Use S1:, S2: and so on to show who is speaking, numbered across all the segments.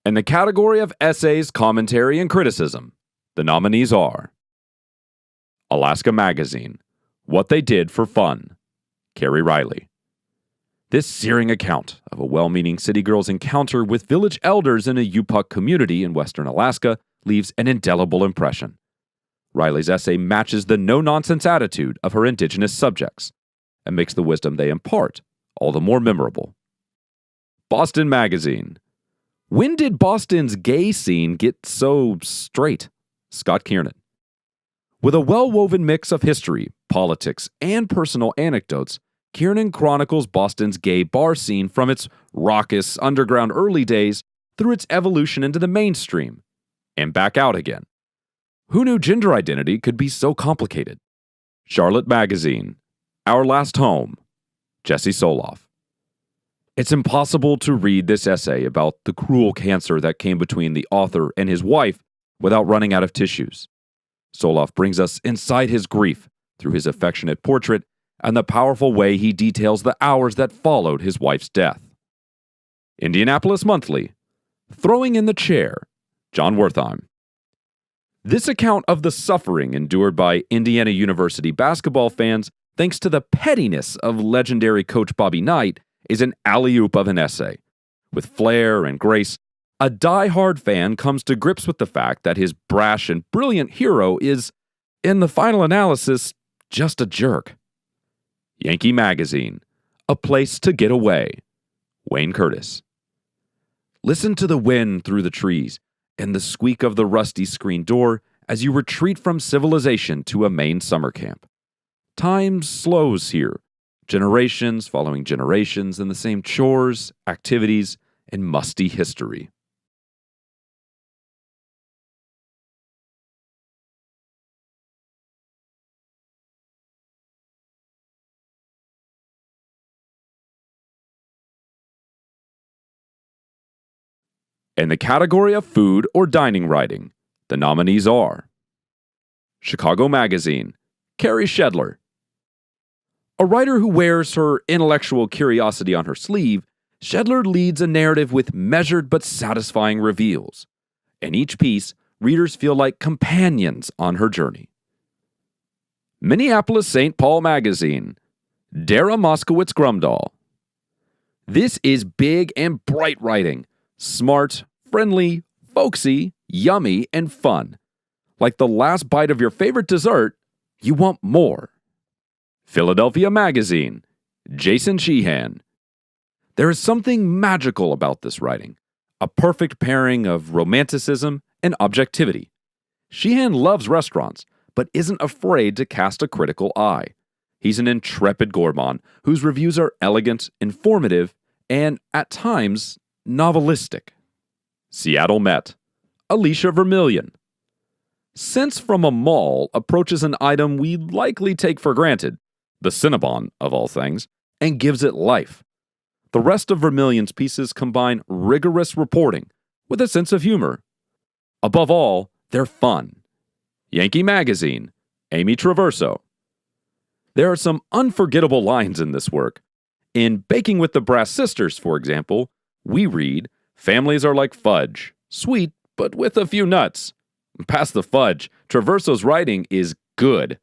S1: In the category of essays, commentary, and criticism, the nominees are Alaska Magazine, What They Did for Fun, Carrie Riley. This searing account of a well-meaning city girl's encounter with village elders in a Yupuk community in western Alaska leaves an indelible impression. Riley's essay matches the no-nonsense attitude of her indigenous subjects and makes the wisdom they impart all the more memorable. Boston Magazine. When did Boston's gay scene get so straight? Scott Kiernan. With a well-woven mix of history, politics, and personal anecdotes, Kiernan chronicles Boston's gay bar scene from its raucous underground early days through its evolution into the mainstream and back out again. Who knew gender identity could be so complicated? Charlotte Magazine. Our Last Home. Jesse Soloff. It's impossible to read this essay about the cruel cancer that came between the author and his wife without running out of tissues. Soloff brings us inside his grief through his affectionate portrait and the powerful way he details the hours that followed his wife's death. Indianapolis Monthly. Throwing in the Chair. John Wertheim. This account of the suffering endured by Indiana University basketball fans thanks to the pettiness of legendary coach Bobby Knight is an alley-oop of an essay. With flair and grace, a die-hard fan comes to grips with the fact that his brash and brilliant hero is, in the final analysis, just a jerk. Yankee Magazine. A Place to Get Away. Wayne Curtis. Listen to the wind through the trees and the squeak of the rusty screen door as you retreat from civilization to a Maine summer camp. Time slows here, generations following generations in the same chores, activities, and musty history. In the category of food or dining writing, the nominees are Chicago Magazine, Carrie Shedler. A writer who wears her intellectual curiosity on her sleeve, Shedler leads a narrative with measured but satisfying reveals. In each piece, readers feel like companions on her journey. Minneapolis-St. Paul Magazine, Dara Moskowitz Grumdahl. This is big and bright writing, smart, friendly, folksy, yummy, and fun. Like the last bite of your favorite dessert, you want more. Philadelphia Magazine, Jason Sheehan. There is something magical about this writing, a perfect pairing of romanticism and objectivity. Sheehan loves restaurants, but isn't afraid to cast a critical eye. He's an intrepid gourmand whose reviews are elegant, informative, and, at times, novelistic. Seattle Met, Alicia Vermillion. Sense from a mall approaches an item we likely take for granted, the Cinnabon, of all things, and gives it life. The rest of Vermillion's pieces combine rigorous reporting with a sense of humor. Above all, they're fun. Yankee Magazine, Amy Traverso. There are some unforgettable lines in this work. In Baking with the Brass Sisters, for example, we read, "Families are like fudge, sweet but with a few nuts." Past the fudge, Traverso's writing is good.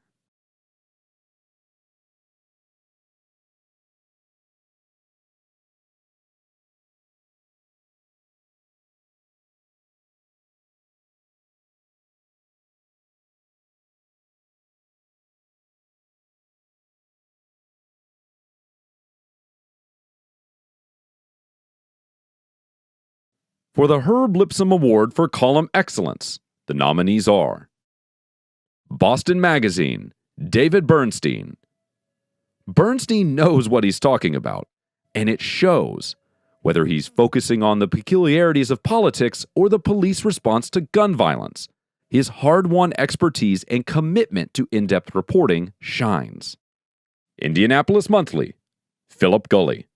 S1: For the Herb Lipsome Award for Column Excellence, the nominees are Boston Magazine, David Bernstein. Bernstein knows what he's talking about, and it shows, whether he's focusing on the peculiarities of politics or the police response to gun violence. His hard-won expertise and commitment to in-depth reporting shines. Indianapolis Monthly, Philip Gulley.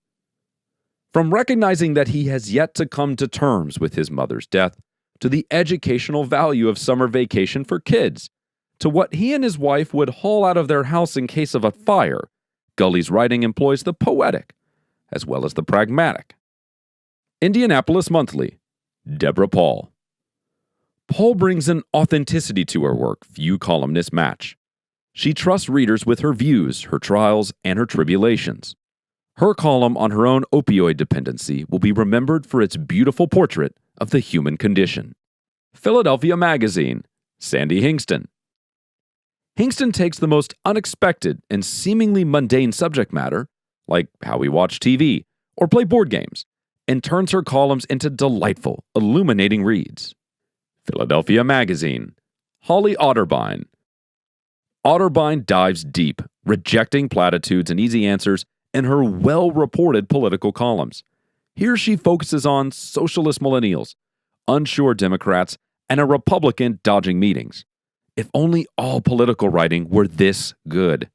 S1: From recognizing that he has yet to come to terms with his mother's death, to the educational value of summer vacation for kids, to what he and his wife would haul out of their house in case of a fire, Gulley's writing employs the poetic as well as the pragmatic. Indianapolis Monthly, Deborah Paul. Paul brings an authenticity to her work few columnists match. She trusts readers with her views, her trials, and her tribulations. Her column on her own opioid dependency will be remembered for its beautiful portrait of the human condition. Philadelphia Magazine, Sandy Hingston. Hingston takes the most unexpected and seemingly mundane subject matter, like how we watch TV or play board games, and turns her columns into delightful, illuminating reads. Philadelphia Magazine, Holly Otterbein. Otterbein dives deep, rejecting platitudes and easy answers in her well-reported political columns. Here she focuses on socialist millennials, unsure Democrats, and a Republican dodging meetings. If only all political writing were this good.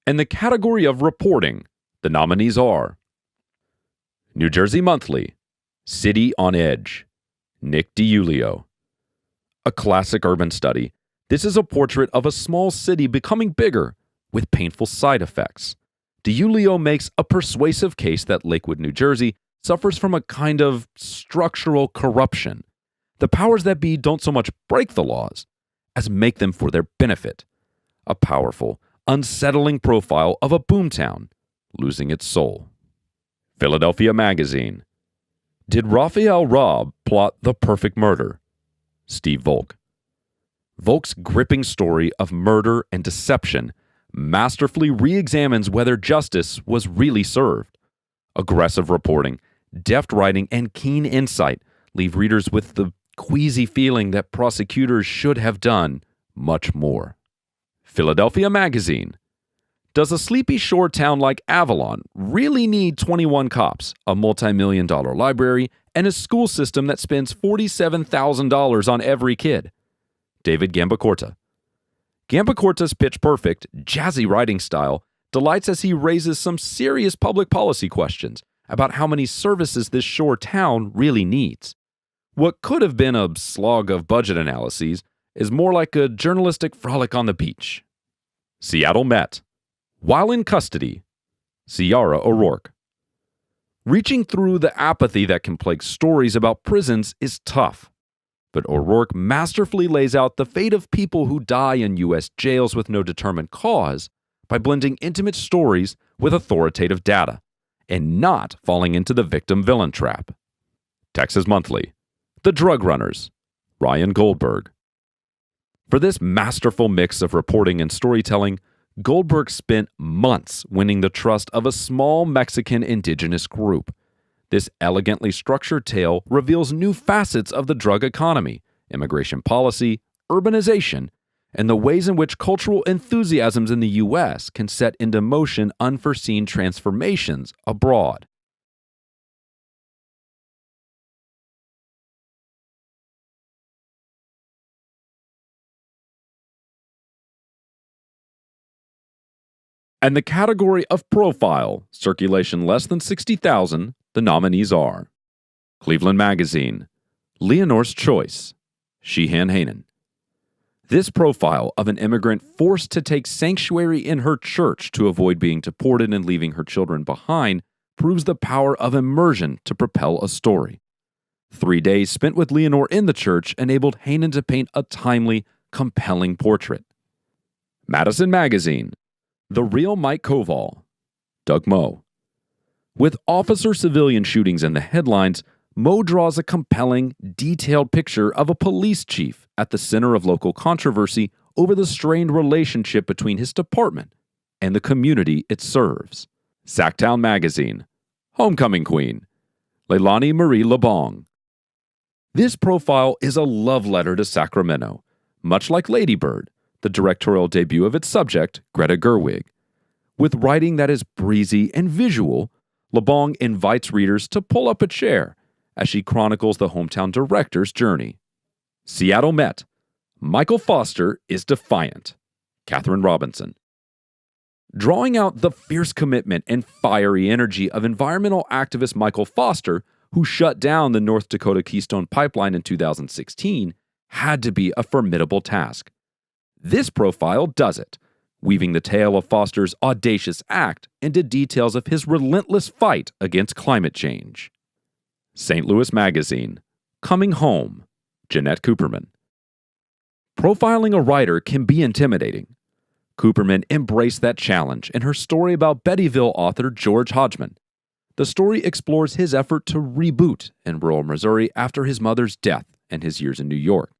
S1: In the category of reporting, the nominees are New Jersey Monthly, City on Edge, Nick DiIulio. A classic urban study, this is a portrait of a small city becoming bigger with painful side effects. DiIulio makes a persuasive case that Lakewood, New Jersey suffers from a kind of structural corruption. The powers that be don't so much break the laws as make them for their benefit. A powerful, unsettling profile of a boomtown losing its soul. Philadelphia Magazine. Did Raphael Raab plot the perfect murder? Steve Volk. Volk's gripping story of murder and deception masterfully re-examines whether justice was really served. Aggressive reporting, deft writing, and keen insight leave readers with the queasy feeling that prosecutors should have done much more. Philadelphia Magazine. Does a sleepy shore town like Avalon really need 21 cops, a multi-million-dollar library, and a school system that spends $47,000 on every kid? David Gambacorta. Gambacorta's pitch-perfect, jazzy writing style delights as he raises some serious public policy questions about how many services this shore town really needs. What could have been a slog of budget analyses is more like a journalistic frolic on the beach. Seattle Met. While in custody, Ciara O'Rourke. Reaching through the apathy that can plague stories about prisons is tough, but O'Rourke masterfully lays out the fate of people who die in U.S. jails with no determined cause by blending intimate stories with authoritative data and not falling into the victim-villain trap. Texas Monthly. The Drug Runners, Ryan Goldberg. For this masterful mix of reporting and storytelling, Goldberg spent months winning the trust of a small Mexican indigenous group. This elegantly structured tale reveals new facets of the drug economy, immigration policy, urbanization, and the ways in which cultural enthusiasms in the U.S. can set into motion unforeseen transformations abroad. And the category of profile, circulation less than 60,000, the nominees are Cleveland Magazine, Leonore's Choice, Sheehan Hanan. This profile of an immigrant forced to take sanctuary in her church to avoid being deported and leaving her children behind proves the power of immersion to propel a story. 3 days spent with Leonore in the church enabled Hanan to paint a timely, compelling portrait. Madison Magazine, The Real Mike Koval, Doug Moe. With officer-civilian shootings in the headlines, Moe draws a compelling, detailed picture of a police chief at the center of local controversy over the strained relationship between his department and the community it serves. Sacktown Magazine, Homecoming Queen, Leilani Marie LeBong. This profile is a love letter to Sacramento, much like Lady Bird, the directorial debut of its subject, Greta Gerwig. With writing that is breezy and visual, LeBong invites readers to pull up a chair as she chronicles the hometown director's journey. Seattle Met. Michael Foster is defiant. Catherine Robinson. drawing out the fierce commitment and fiery energy of environmental activist Michael Foster, who shut down the North Dakota Keystone Pipeline in 2016, had to be a formidable task. This profile does it, weaving the tale of Foster's audacious act into details of his relentless fight against climate change. St. Louis Magazine, Coming Home, Jeanette Cooperman. Profiling a writer can be intimidating. Cooperman embraced that challenge in her story about Bettyville author George Hodgman. The story explores his effort to reboot in rural Missouri after his mother's death and his years in New York.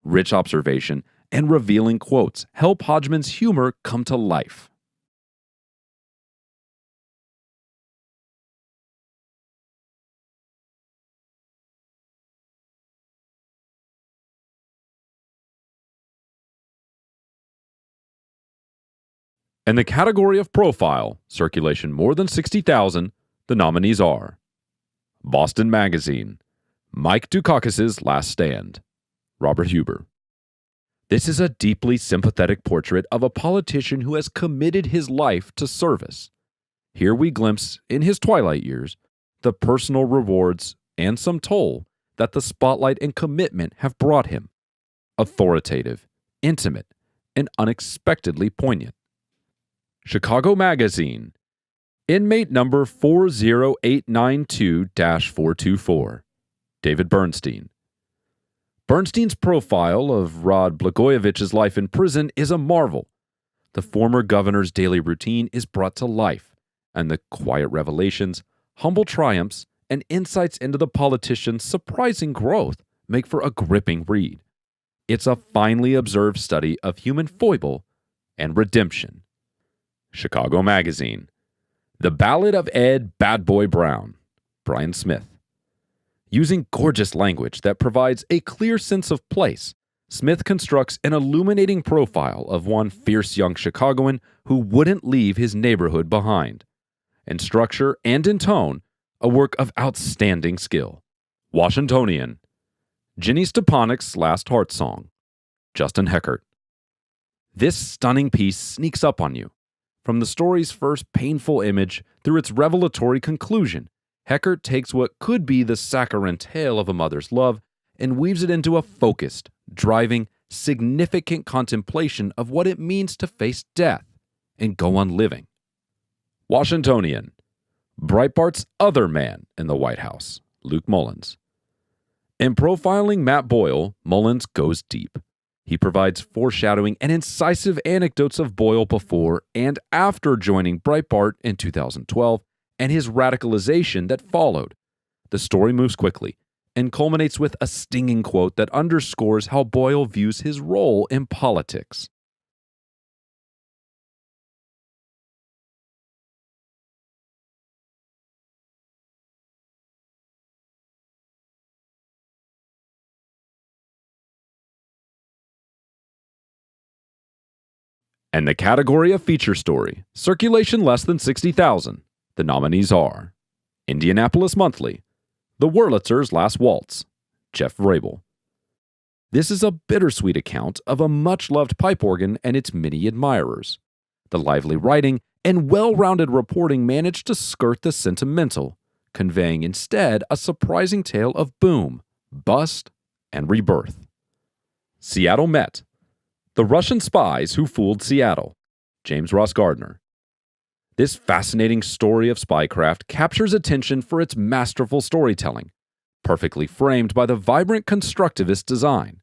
S1: Rich observation and revealing quotes help Hodgman's humor come to life. In the category of profile, circulation more than 60,000, the nominees are Boston Magazine, Mike Dukakis' Last Stand, Robert Huber. This is a deeply sympathetic portrait of a politician who has committed his life to service. Here we glimpse, in his twilight years, the personal rewards and some toll that the spotlight and commitment have brought him. Authoritative, intimate, and unexpectedly poignant. Chicago Magazine, Inmate number 40892-424, David Bernstein. Bernstein's profile of Rod Blagojevich's life in prison is a marvel. The former governor's daily routine is brought to life, and the quiet revelations, humble triumphs, and insights into the politician's surprising growth make for a gripping read. It's a finely observed study of human foible and redemption. Chicago Magazine, The Ballad of Ed Bad Boy Brown, Brian Smith. Using gorgeous language that provides a clear sense of place, Smith constructs an illuminating profile of one fierce young Chicagoan who wouldn't leave his neighborhood behind. In structure and in tone, a work of outstanding skill. Washingtonian, Ginny Stepanik's Last Heart Song, Justin Heckert. This stunning piece sneaks up on you. From the story's first painful image through its revelatory conclusion, Heckert takes what could be the saccharine tale of a mother's love and weaves it into a focused, driving, significant contemplation of what it means to face death and go on living. Washingtonian, Breitbart's other man in the White House, Luke Mullins. In profiling Matt Boyle, Mullins goes deep. He provides foreshadowing and incisive anecdotes of Boyle before and after joining Breitbart in 2012 and his radicalization that followed. The story moves quickly and culminates with a stinging quote that underscores how Boyle views his role in politics. And the category of feature story, circulation less than 60,000, the nominees are Indianapolis Monthly, The Wurlitzer's Last Waltz, Jeff Vrabel. This is a bittersweet account of a much-loved pipe organ and its many admirers. The lively writing and well-rounded reporting managed to skirt the sentimental, conveying instead a surprising tale of boom, bust, and rebirth. Seattle Met, The Russian Spies Who Fooled Seattle, James Ross Gardner. This fascinating story of spycraft captures attention for its masterful storytelling, perfectly framed by the vibrant constructivist design.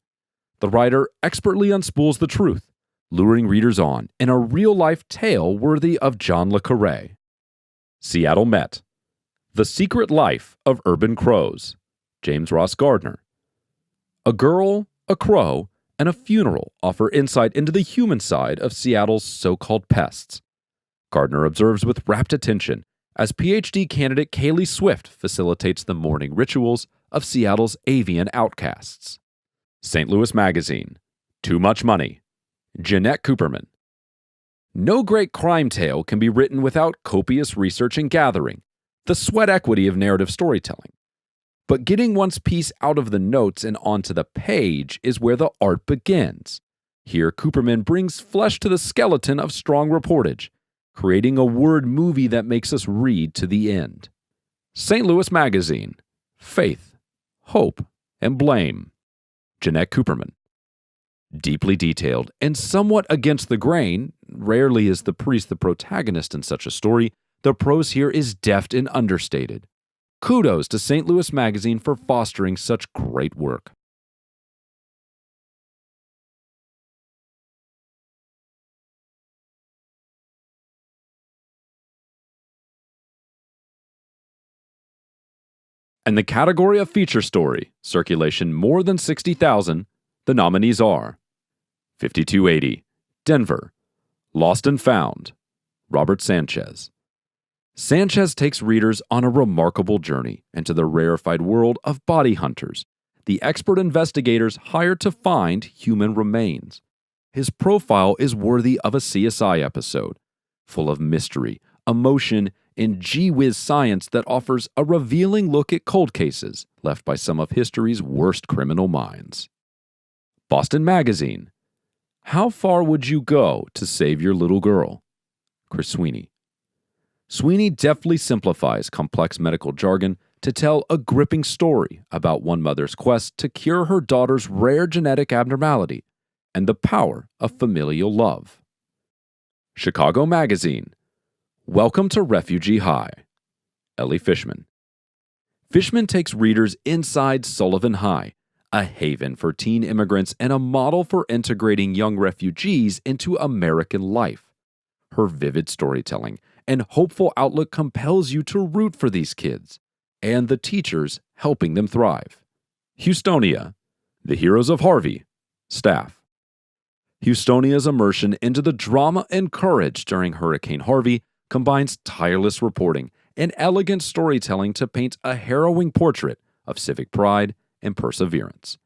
S1: The writer expertly unspools the truth, luring readers on in a real-life tale worthy of John le Carré. Seattle Met, The Secret Life of Urban Crows, James Ross Gardner. A girl, a crow, and a funeral offer insight into the human side of Seattle's so-called pests. Gardner observes with rapt attention as PhD candidate Kaylee Swift facilitates the mourning rituals of Seattle's avian outcasts. St. Louis Magazine, Too Much Money, Jeanette Cooperman. No great crime tale can be written without copious research and gathering, the sweat equity of narrative storytelling. But getting one's piece out of the notes and onto the page is where the art begins. Here, Cooperman brings flesh to the skeleton of strong reportage, creating a word movie that makes us read to the end. St. Louis Magazine, Faith, Hope, and Blame, Jeanette Cooperman. Deeply detailed and somewhat against the grain, rarely is the priest the protagonist in such a story, the prose here is deft and understated. Kudos to St. Louis Magazine for fostering such great work. In the category of feature story, circulation more than 60,000, the nominees are 5280, Denver, Lost and Found, Robert Sanchez. Sanchez takes readers on a remarkable journey into the rarefied world of body hunters, the expert investigators hired to find human remains. His profile is worthy of a CSI episode, full of mystery, emotion, and gee-whiz science that offers a revealing look at cold cases left by some of history's worst criminal minds. Boston Magazine. How far would you go to save your little girl? Chris Sweeney. Sweeney deftly simplifies complex medical jargon to tell a gripping story about one mother's quest to cure her daughter's rare genetic abnormality and the power of familial love. Chicago Magazine. Welcome to Refugee High. Ellie Fishman. Fishman takes readers inside Sullivan High, a haven for teen immigrants and a model for integrating young refugees into American life. Her vivid storytelling and hopeful outlook compels you to root for these kids and the teachers helping them thrive. Houstonia, The Heroes of Harvey, staff. Houstonia's immersion into the drama and courage during Hurricane Harvey combines tireless reporting and elegant storytelling to paint a harrowing portrait of civic pride and perseverance.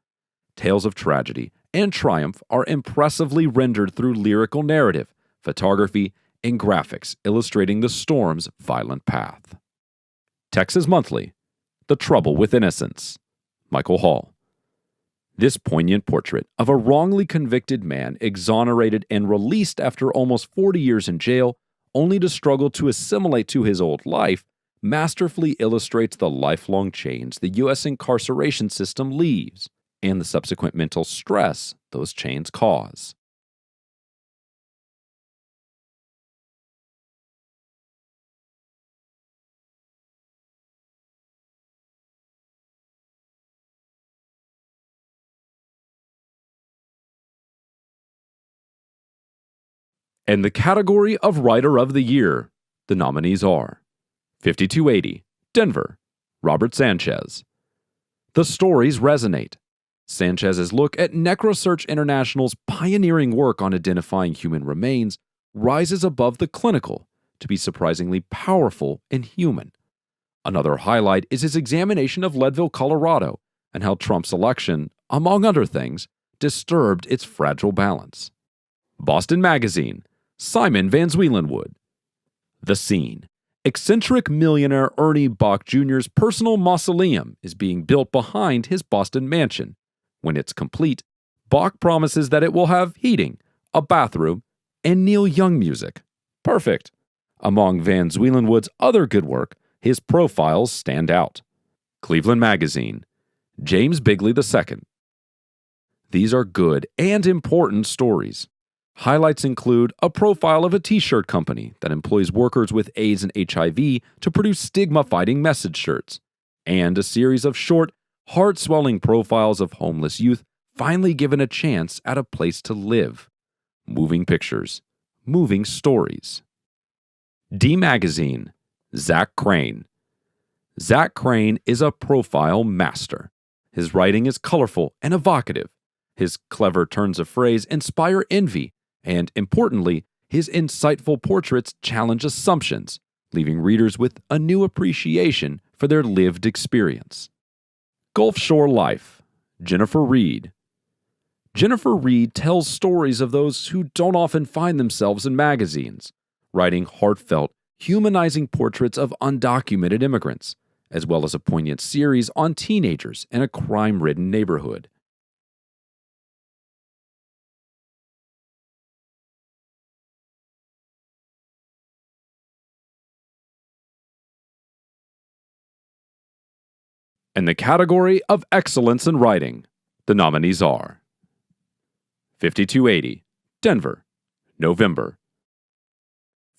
S1: Tales of tragedy and triumph are impressively rendered through lyrical narrative, photography, and graphics illustrating the storm's violent path. Texas Monthly, The Trouble with Innocence, Michael Hall. This poignant portrait of a wrongly convicted man exonerated and released after almost 40 years in jail, only to struggle to assimilate to his old life, masterfully illustrates the lifelong chains the U.S. incarceration system leaves and the subsequent mental stress those chains cause. In the category of Writer of the Year, the nominees are 5280, Denver, Robert Sanchez. The stories resonate. Sanchez's look at NecroSearch International's pioneering work on identifying human remains rises above the clinical to be surprisingly powerful and human. Another highlight is his examination of Leadville, Colorado, and how Trump's election, among other things, disturbed its fragile balance. Boston Magazine, Simon Van Zwielenwood. The Scene. Eccentric millionaire Ernie Bach Jr.'s personal mausoleum is being built behind his Boston mansion. When it's complete, Bach promises that it will have heating, a bathroom, and Neil Young music. Perfect. Among Van Zwielenwood's other good work, his profiles stand out. Cleveland Magazine, James Bigley II. These are good and important stories. Highlights include a profile of a t-shirt company that employs workers with AIDS and HIV to produce stigma-fighting message shirts, and a series of short, heart-swelling profiles of homeless youth finally given a chance at a place to live. Moving pictures, moving stories. D Magazine, Zach Crane. Zach Crane is a profile master. His writing is colorful and evocative. His clever turns of phrase inspire envy, and importantly, his insightful portraits challenge assumptions, leaving readers with a new appreciation for their lived experience. Gulf Shore Life, Jennifer Reed. Jennifer Reed tells stories of those who don't often find themselves in magazines, writing heartfelt, humanizing portraits of undocumented immigrants, as well as a poignant series on teenagers in a crime-ridden neighborhood. In the category of excellence in writing, the nominees are 5280, Denver, November.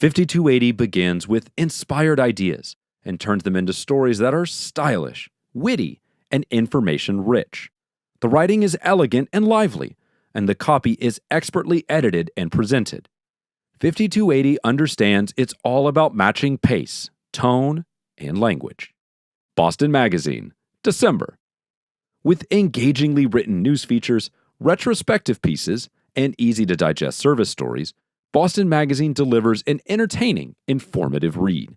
S1: 5280 begins with inspired ideas and turns them into stories that are stylish, witty, and information-rich. The writing is elegant and lively, and the copy is expertly edited and presented. 5280 understands it's all about matching pace, tone, and language. Boston Magazine, December. With engagingly written news features, retrospective pieces, and easy-to-digest service stories, Boston Magazine delivers an entertaining, informative read.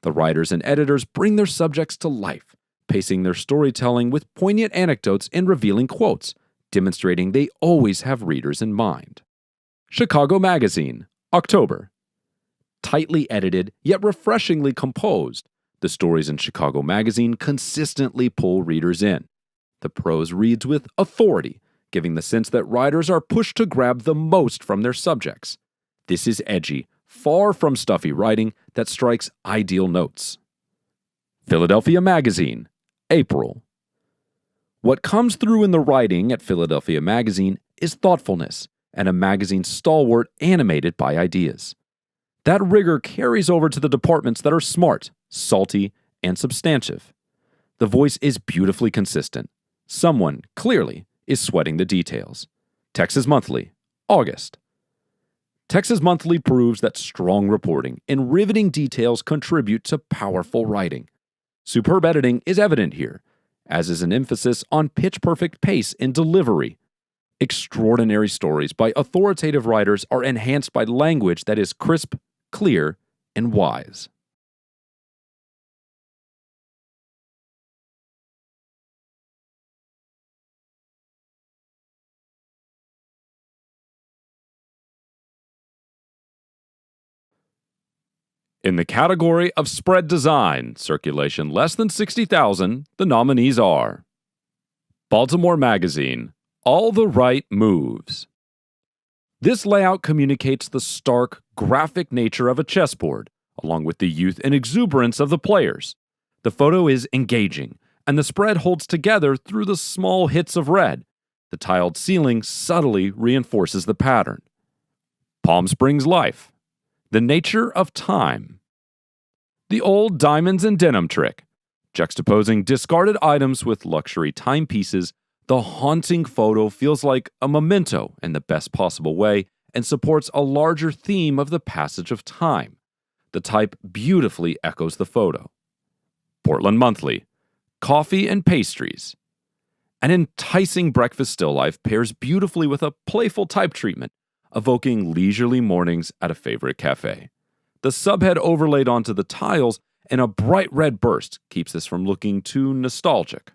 S1: The writers and editors bring their subjects to life, pacing their storytelling with poignant anecdotes and revealing quotes, demonstrating they always have readers in mind. Chicago Magazine, October. Tightly edited, yet refreshingly composed, the stories in Chicago Magazine consistently pull readers in. The prose reads with authority, giving the sense that writers are pushed to grab the most from their subjects. This is edgy, far from stuffy writing that strikes ideal notes. Philadelphia Magazine, April. What comes through in the writing at Philadelphia Magazine is thoughtfulness and a magazine stalwart animated by ideas. That rigor carries over to the departments that are smart, salty, and substantive. The voice is beautifully consistent. Someone, clearly, is sweating the details. Texas Monthly, August. Texas Monthly proves that strong reporting and riveting details contribute to powerful writing. Superb editing is evident here, as is an emphasis on pitch-perfect pace and delivery. Extraordinary stories by authoritative writers are enhanced by language that is crisp, clear, and wise. In the category of spread design, circulation less than 60,000, the nominees are Baltimore Magazine, All the Right Moves. This layout communicates the stark, graphic nature of a chessboard, along with the youth and exuberance of the players. The photo is engaging, and the spread holds together through the small hits of red. The tiled ceiling subtly reinforces the pattern. Palm Springs Life. The nature of time. The old diamonds and denim trick. Juxtaposing discarded items with luxury timepieces, the haunting photo feels like a memento in the best possible way and supports a larger theme of the passage of time. The type beautifully echoes the photo. Portland Monthly. Coffee and pastries. An enticing breakfast still life pairs beautifully with a playful type treatment, evoking leisurely mornings at a favorite cafe. The subhead overlaid onto the tiles and a bright red burst keeps this from looking too nostalgic.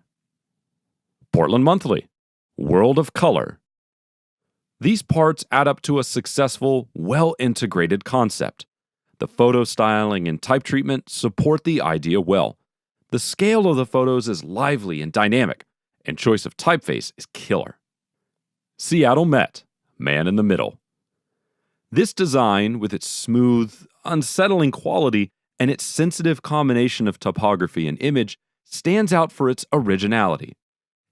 S1: Portland Monthly. World of Color. These parts add up to a successful, well-integrated concept. The photo styling and type treatment support the idea well. The scale of the photos is lively and dynamic, and choice of typeface is killer. Seattle Met. Man in the Middle. This design, with its smooth, unsettling quality and its sensitive combination of topography and image, stands out for its originality.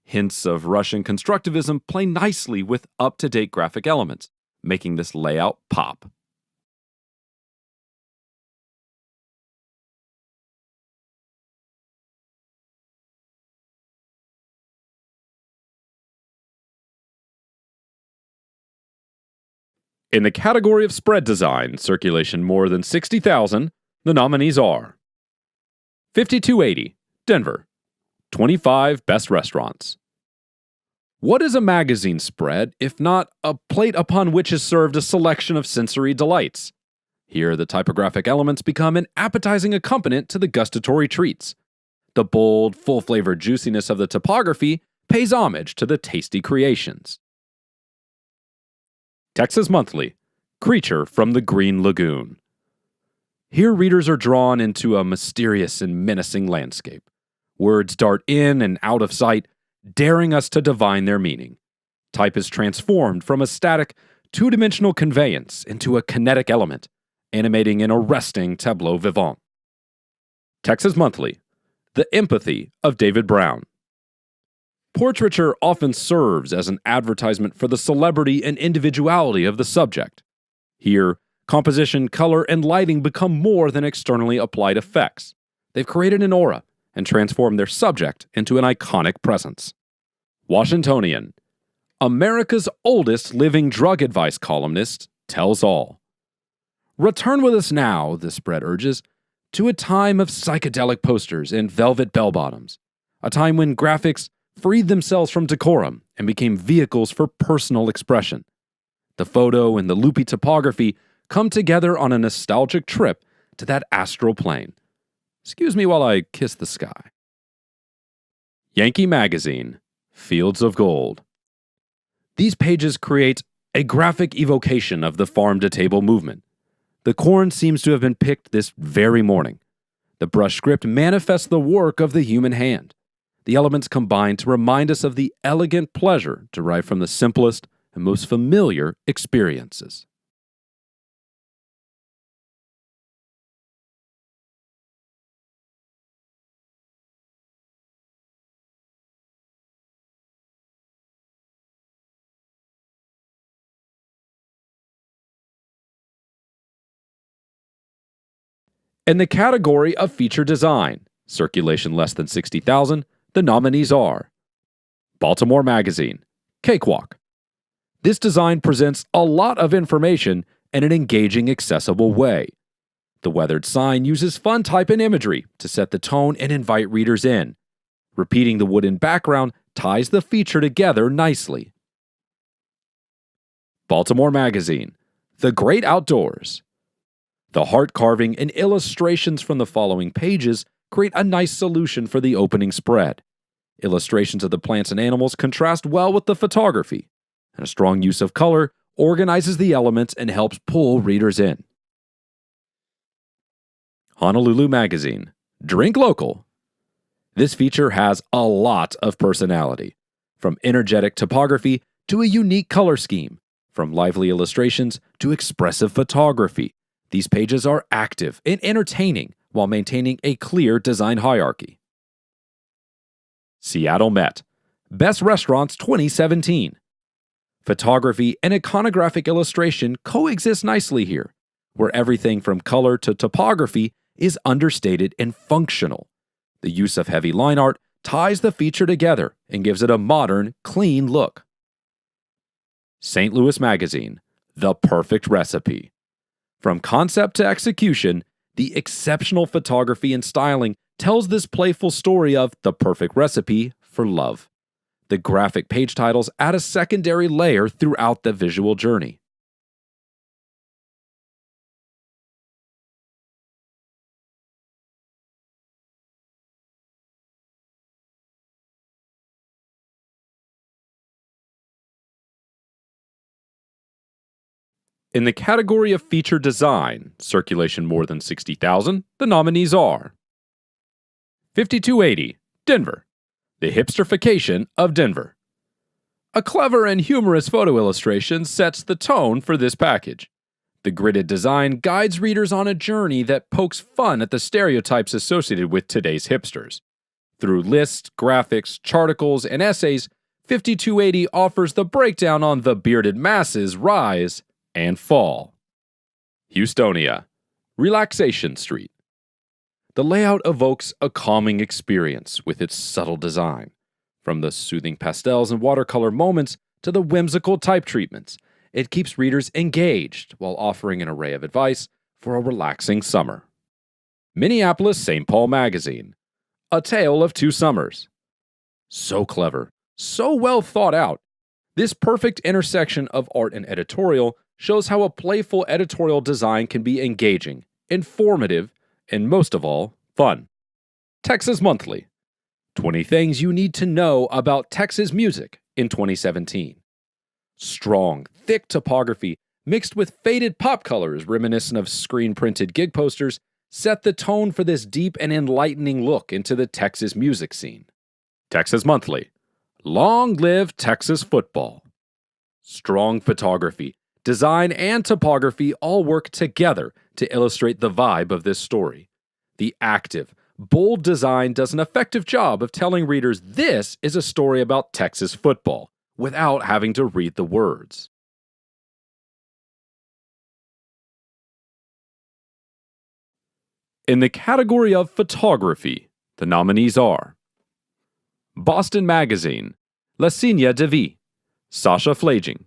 S1: Hints of Russian constructivism play nicely with up-to-date graphic elements, making this layout pop. In the category of spread design, circulation more than 60,000, the nominees are 5280, Denver, 25 Best Restaurants. What is a magazine spread if not a plate upon which is served a selection of sensory delights? Here, the typographic elements become an appetizing accompaniment to the gustatory treats. The bold, full-flavored juiciness of the topography pays homage to the tasty creations. Texas Monthly, Creature from the Green Lagoon. Here readers are drawn into a mysterious and menacing landscape. Words dart in and out of sight, daring us to divine their meaning. Type is transformed from a static, two-dimensional conveyance into a kinetic element, animating an arresting tableau vivant. Texas Monthly, The Empathy of David Brown, Portraiture often serves as an advertisement for the celebrity and individuality of the subject. Here, composition, color, and lighting become more than externally applied effects. They've created an aura and transformed their subject into an iconic presence. Washingtonian, America's oldest living drug advice columnist, tells all. Return with us now, this spread urges, to a time of psychedelic posters and velvet bell-bottoms, a time when graphics freed themselves from decorum and became vehicles for personal expression. The photo and the loopy topography come together on a nostalgic trip to that astral plane. Excuse me while I kiss the sky. Yankee Magazine, Fields of Gold. These pages create a graphic evocation of the farm-to-table movement. The corn seems to have been picked this very morning. The brush script manifests the work of the human hand. The elements combine to remind us of the elegant pleasure derived from the simplest and most familiar experiences. In the category of feature design, circulation less than 60,000, the nominees are Baltimore Magazine, Cakewalk. This design presents a lot of information in an engaging, accessible way. The weathered sign uses fun type and imagery to set the tone and invite readers in. Repeating the wooden background ties the feature together nicely. Baltimore Magazine, The Great Outdoors. The heart carving and illustrations from the following pages create a nice solution for the opening spread. Illustrations of the plants and animals contrast well with the photography, and a strong use of color organizes the elements and helps pull readers in. Honolulu Magazine, Drink Local. This feature has a lot of personality, from energetic topography to a unique color scheme, from lively illustrations to expressive photography. These pages are active and entertaining while maintaining a clear design hierarchy. Seattle Met, Best Restaurants 2017. Photography and iconographic illustration coexist nicely here, where everything from color to topography is understated and functional. The use of heavy line art ties the feature together and gives it a modern, clean look. St. Louis Magazine, The Perfect Recipe. From concept to execution, the exceptional photography and styling tells this playful story of the perfect recipe for love. The graphic page titles add a secondary layer throughout the visual journey. In the category of feature design, circulation more than 60,000, the nominees are 5280, Denver, The Hipsterfication of Denver. A clever and humorous photo illustration sets the tone for this package. The gridded design guides readers on a journey that pokes fun at the stereotypes associated with today's hipsters. Through lists, graphics, charticles, and essays, 5280 offers the breakdown on the bearded masses' rise and fall. Houstonia, Relaxation Street. The layout evokes a calming experience with its subtle design. From the soothing pastels and watercolor moments to the whimsical type treatments, it keeps readers engaged while offering an array of advice for a relaxing summer. Minneapolis St. Paul Magazine, A Tale of Two Summers. So clever, so well thought out. This perfect intersection of art and editorial shows how a playful editorial design can be engaging, informative, and most of all, fun. Texas Monthly, 20 Things You Need to Know About Texas Music in 2017. Strong, thick topography mixed with faded pop colors reminiscent of screen-printed gig posters set the tone for this deep and enlightening look into the Texas music scene. Texas Monthly, Long Live Texas Football. Strong photography, design, and topography all work together to illustrate the vibe of this story. The active, Bold design does an effective job of telling readers this is a story about Texas football without having to read the words. In the category of photography, the nominees are Boston Magazine, La Signa de Vie, Sasha Flaging.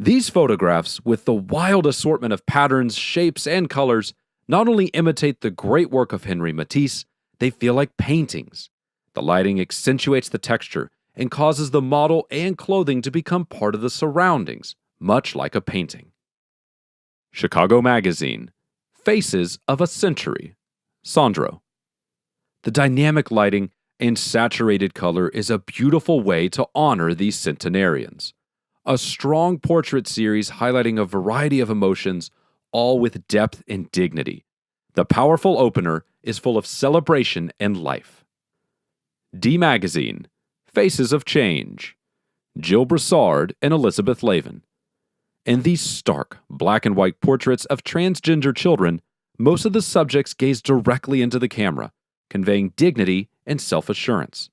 S1: These photographs, with the wild assortment of patterns, shapes, and colors, not only imitate the great work of Henri Matisse, they feel like paintings. The lighting accentuates the texture and causes the model and clothing to become part of the surroundings, much like a painting. Chicago Magazine, Faces of a Century, Sandro. The dynamic lighting and saturated color is a beautiful way to honor these centenarians. A strong portrait series highlighting a variety of emotions, all with depth and dignity. The powerful opener is full of celebration and life. D Magazine, Faces of Change, Jill Broussard and Elizabeth Lavin. In these stark, black and white portraits of transgender children, most of the subjects gaze directly into the camera, conveying dignity and self-assurance.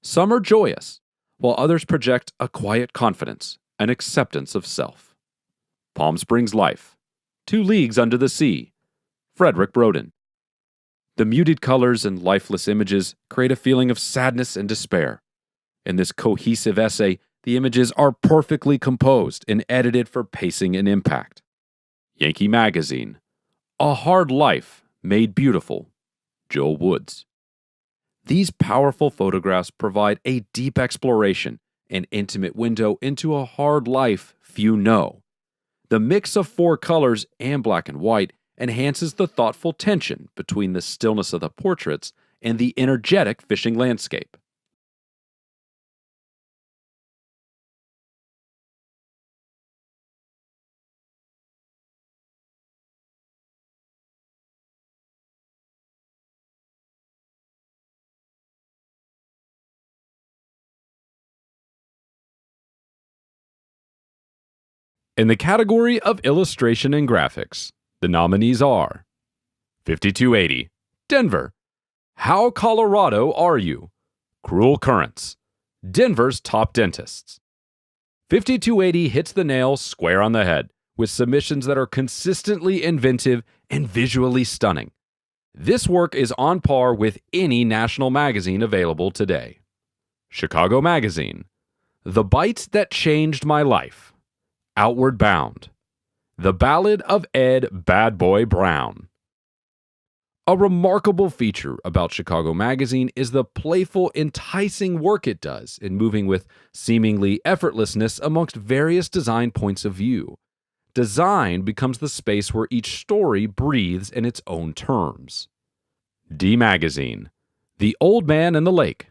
S1: Some are joyous, while others project a quiet confidence and acceptance of self. Palm Springs Life, 2 Leagues Under the Sea, Frederick Broden. The muted colors and lifeless images create a feeling of sadness and despair. In this cohesive essay, the images are perfectly composed and edited for pacing and impact. Yankee Magazine, A Hard Life Made Beautiful, Joel Woods. These powerful photographs provide a deep exploration, an intimate window into a hard life few know. The mix of 4 colors and black and white enhances the thoughtful tension between the stillness of the portraits and the energetic fishing landscape. In the category of illustration and graphics, the nominees are 5280, Denver, How Colorado Are You? Cruel Currents, Denver's Top Dentists. 5280 hits the nail square on the head with submissions that are consistently inventive and visually stunning. This work is on par with any national magazine available today. Chicago Magazine, The Bite That Changed My Life, Outward Bound, The Ballad of Ed Bad Boy Brown. A remarkable feature about Chicago Magazine is the playful, enticing work it does in moving with seemingly effortlessness amongst various design points of view. Design becomes the space where each story breathes in its own terms. D Magazine, The Old Man and the Lake.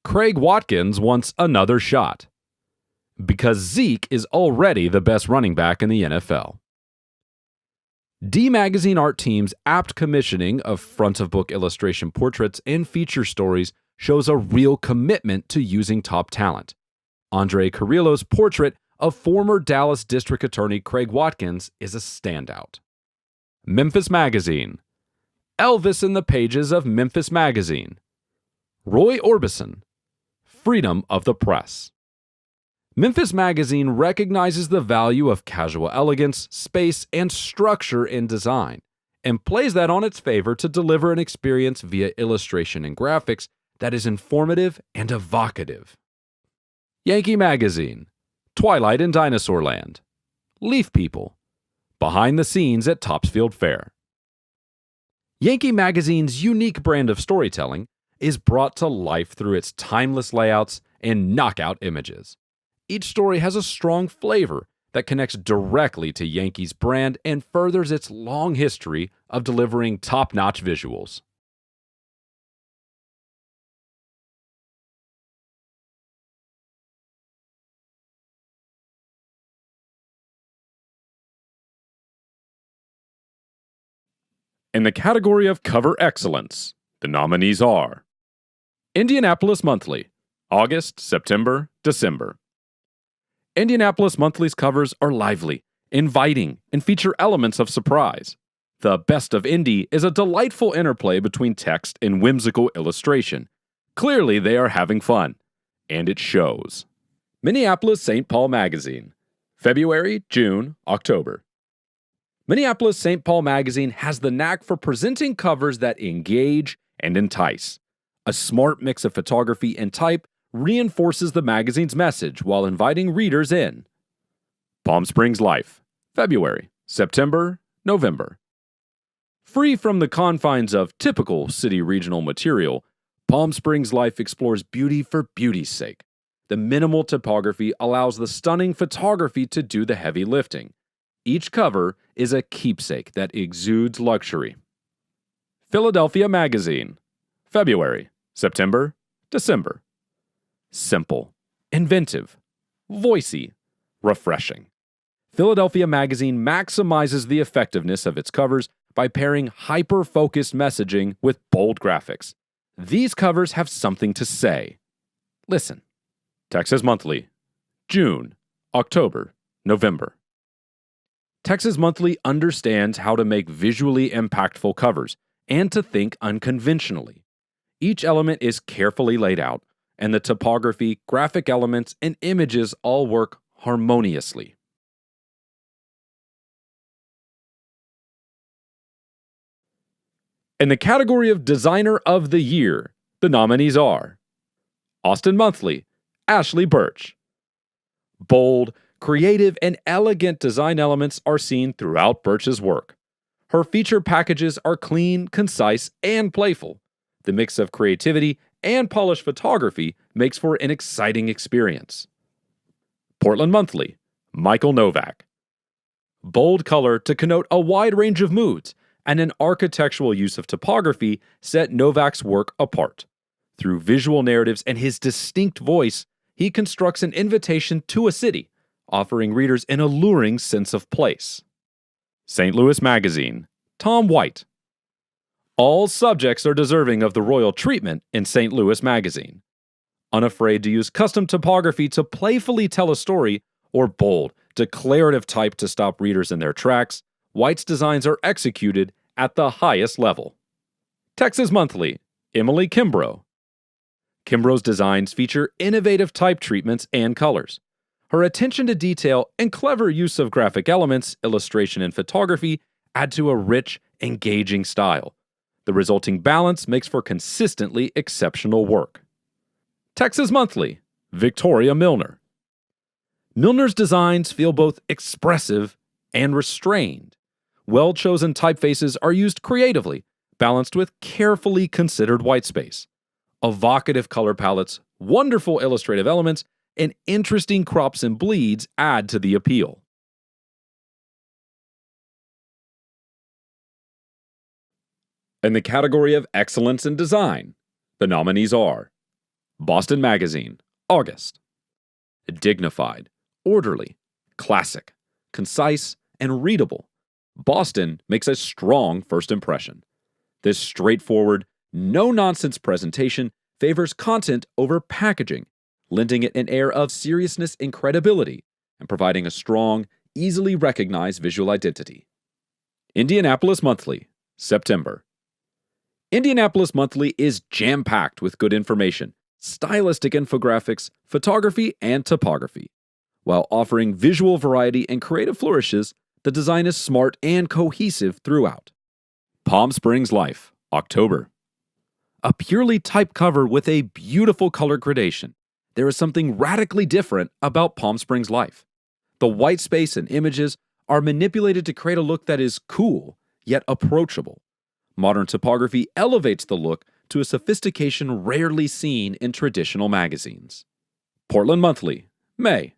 S1: Craig Watkins wants another shot, because Zeke is already the best running back in the NFL. D Magazine art team's apt commissioning of front-of-book illustration portraits and feature stories shows a real commitment to using top talent. Andre Carrillo's portrait of former Dallas District Attorney Craig Watkins is a standout. Memphis Magazine, Elvis in the Pages of Memphis Magazine. Roy Orbison, Freedom of the Press. Memphis Magazine recognizes the value of casual elegance, space, and structure in design, and plays that on its favor to deliver an experience via illustration and graphics that is informative and evocative. Yankee Magazine, Twilight in Dinosaur Land. Leaf People, Behind the Scenes at Topsfield Fair. Yankee Magazine's unique brand of storytelling is brought to life through its timeless layouts and knockout images. Each story has a strong flavor that connects directly to Yankees' brand and furthers its long history of delivering top-notch visuals. In the category of cover excellence, the nominees are Indianapolis Monthly, August, September, December. Indianapolis Monthly's covers are lively, inviting, and feature elements of surprise. The best of indie is a delightful interplay between text and whimsical illustration. Clearly, they are having fun. And it shows. Minneapolis-St. Paul Magazine. February, June, October. Minneapolis-St. Paul Magazine has the knack for presenting covers that engage and entice. A smart mix of photography and type reinforces the magazine's message while inviting readers in. Palm Springs Life. February, September, November. Free from the confines of typical city regional material, Palm Springs Life explores beauty for beauty's sake. The minimal typography allows the stunning photography to do the heavy lifting. Each cover is a keepsake that exudes luxury. Philadelphia Magazine. February, September, December. Simple, inventive, voicey, refreshing. Philadelphia Magazine maximizes the effectiveness of its covers by pairing hyper-focused messaging with bold graphics. These covers have something to say. Listen. Texas Monthly. June, October, November. Texas Monthly understands how to make visually impactful covers and to think unconventionally. Each element is carefully laid out, and the typography, graphic elements, and images all work harmoniously. In the category of Designer of the Year, the nominees are Austin Monthly, Ashley Birch. Bold, creative, and elegant design elements are seen throughout Birch's work. Her feature packages are clean, concise, and playful. The mix of creativity and polished photography makes for an exciting experience. Portland Monthly, Michael Novak. Bold color to connote a wide range of moods, and an architectural use of typography set Novak's work apart. Through visual narratives and his distinct voice, he constructs an invitation to a city, offering readers an alluring sense of place. St. Louis Magazine, Tom White. All subjects are deserving of the royal treatment in St. Louis Magazine. Unafraid to use custom typography to playfully tell a story, or bold, declarative type to stop readers in their tracks, White's designs are executed at the highest level. Texas Monthly, Emily Kimbrough. Kimbrough's designs feature innovative type treatments and colors. Her attention to detail and clever use of graphic elements, illustration, and photography add to a rich, engaging style. The resulting balance makes for consistently exceptional work. Texas Monthly, Victoria Milner. Milner's designs feel both expressive and restrained. Well-chosen typefaces are used creatively, balanced with carefully considered whitespace. Evocative color palettes, wonderful illustrative elements, and interesting crops and bleeds add to the appeal. In the category of Excellence in Design, the nominees are Boston Magazine, August. Dignified, orderly, classic, concise, and readable, Boston makes a strong first impression. This straightforward, no-nonsense presentation favors content over packaging, lending it an air of seriousness and credibility, and providing a strong, easily recognized visual identity. Indianapolis Monthly, September. Indianapolis Monthly is jam-packed with good information, stylistic infographics, photography, and typography. While offering visual variety and creative flourishes, the design is smart and cohesive throughout. Palm Springs Life, October. A purely typed cover with a beautiful color gradation. There is something radically different about Palm Springs Life. The white space and images are manipulated to create a look that is cool, yet approachable. Modern typography elevates the look to a sophistication rarely seen in traditional magazines. Portland Monthly, May.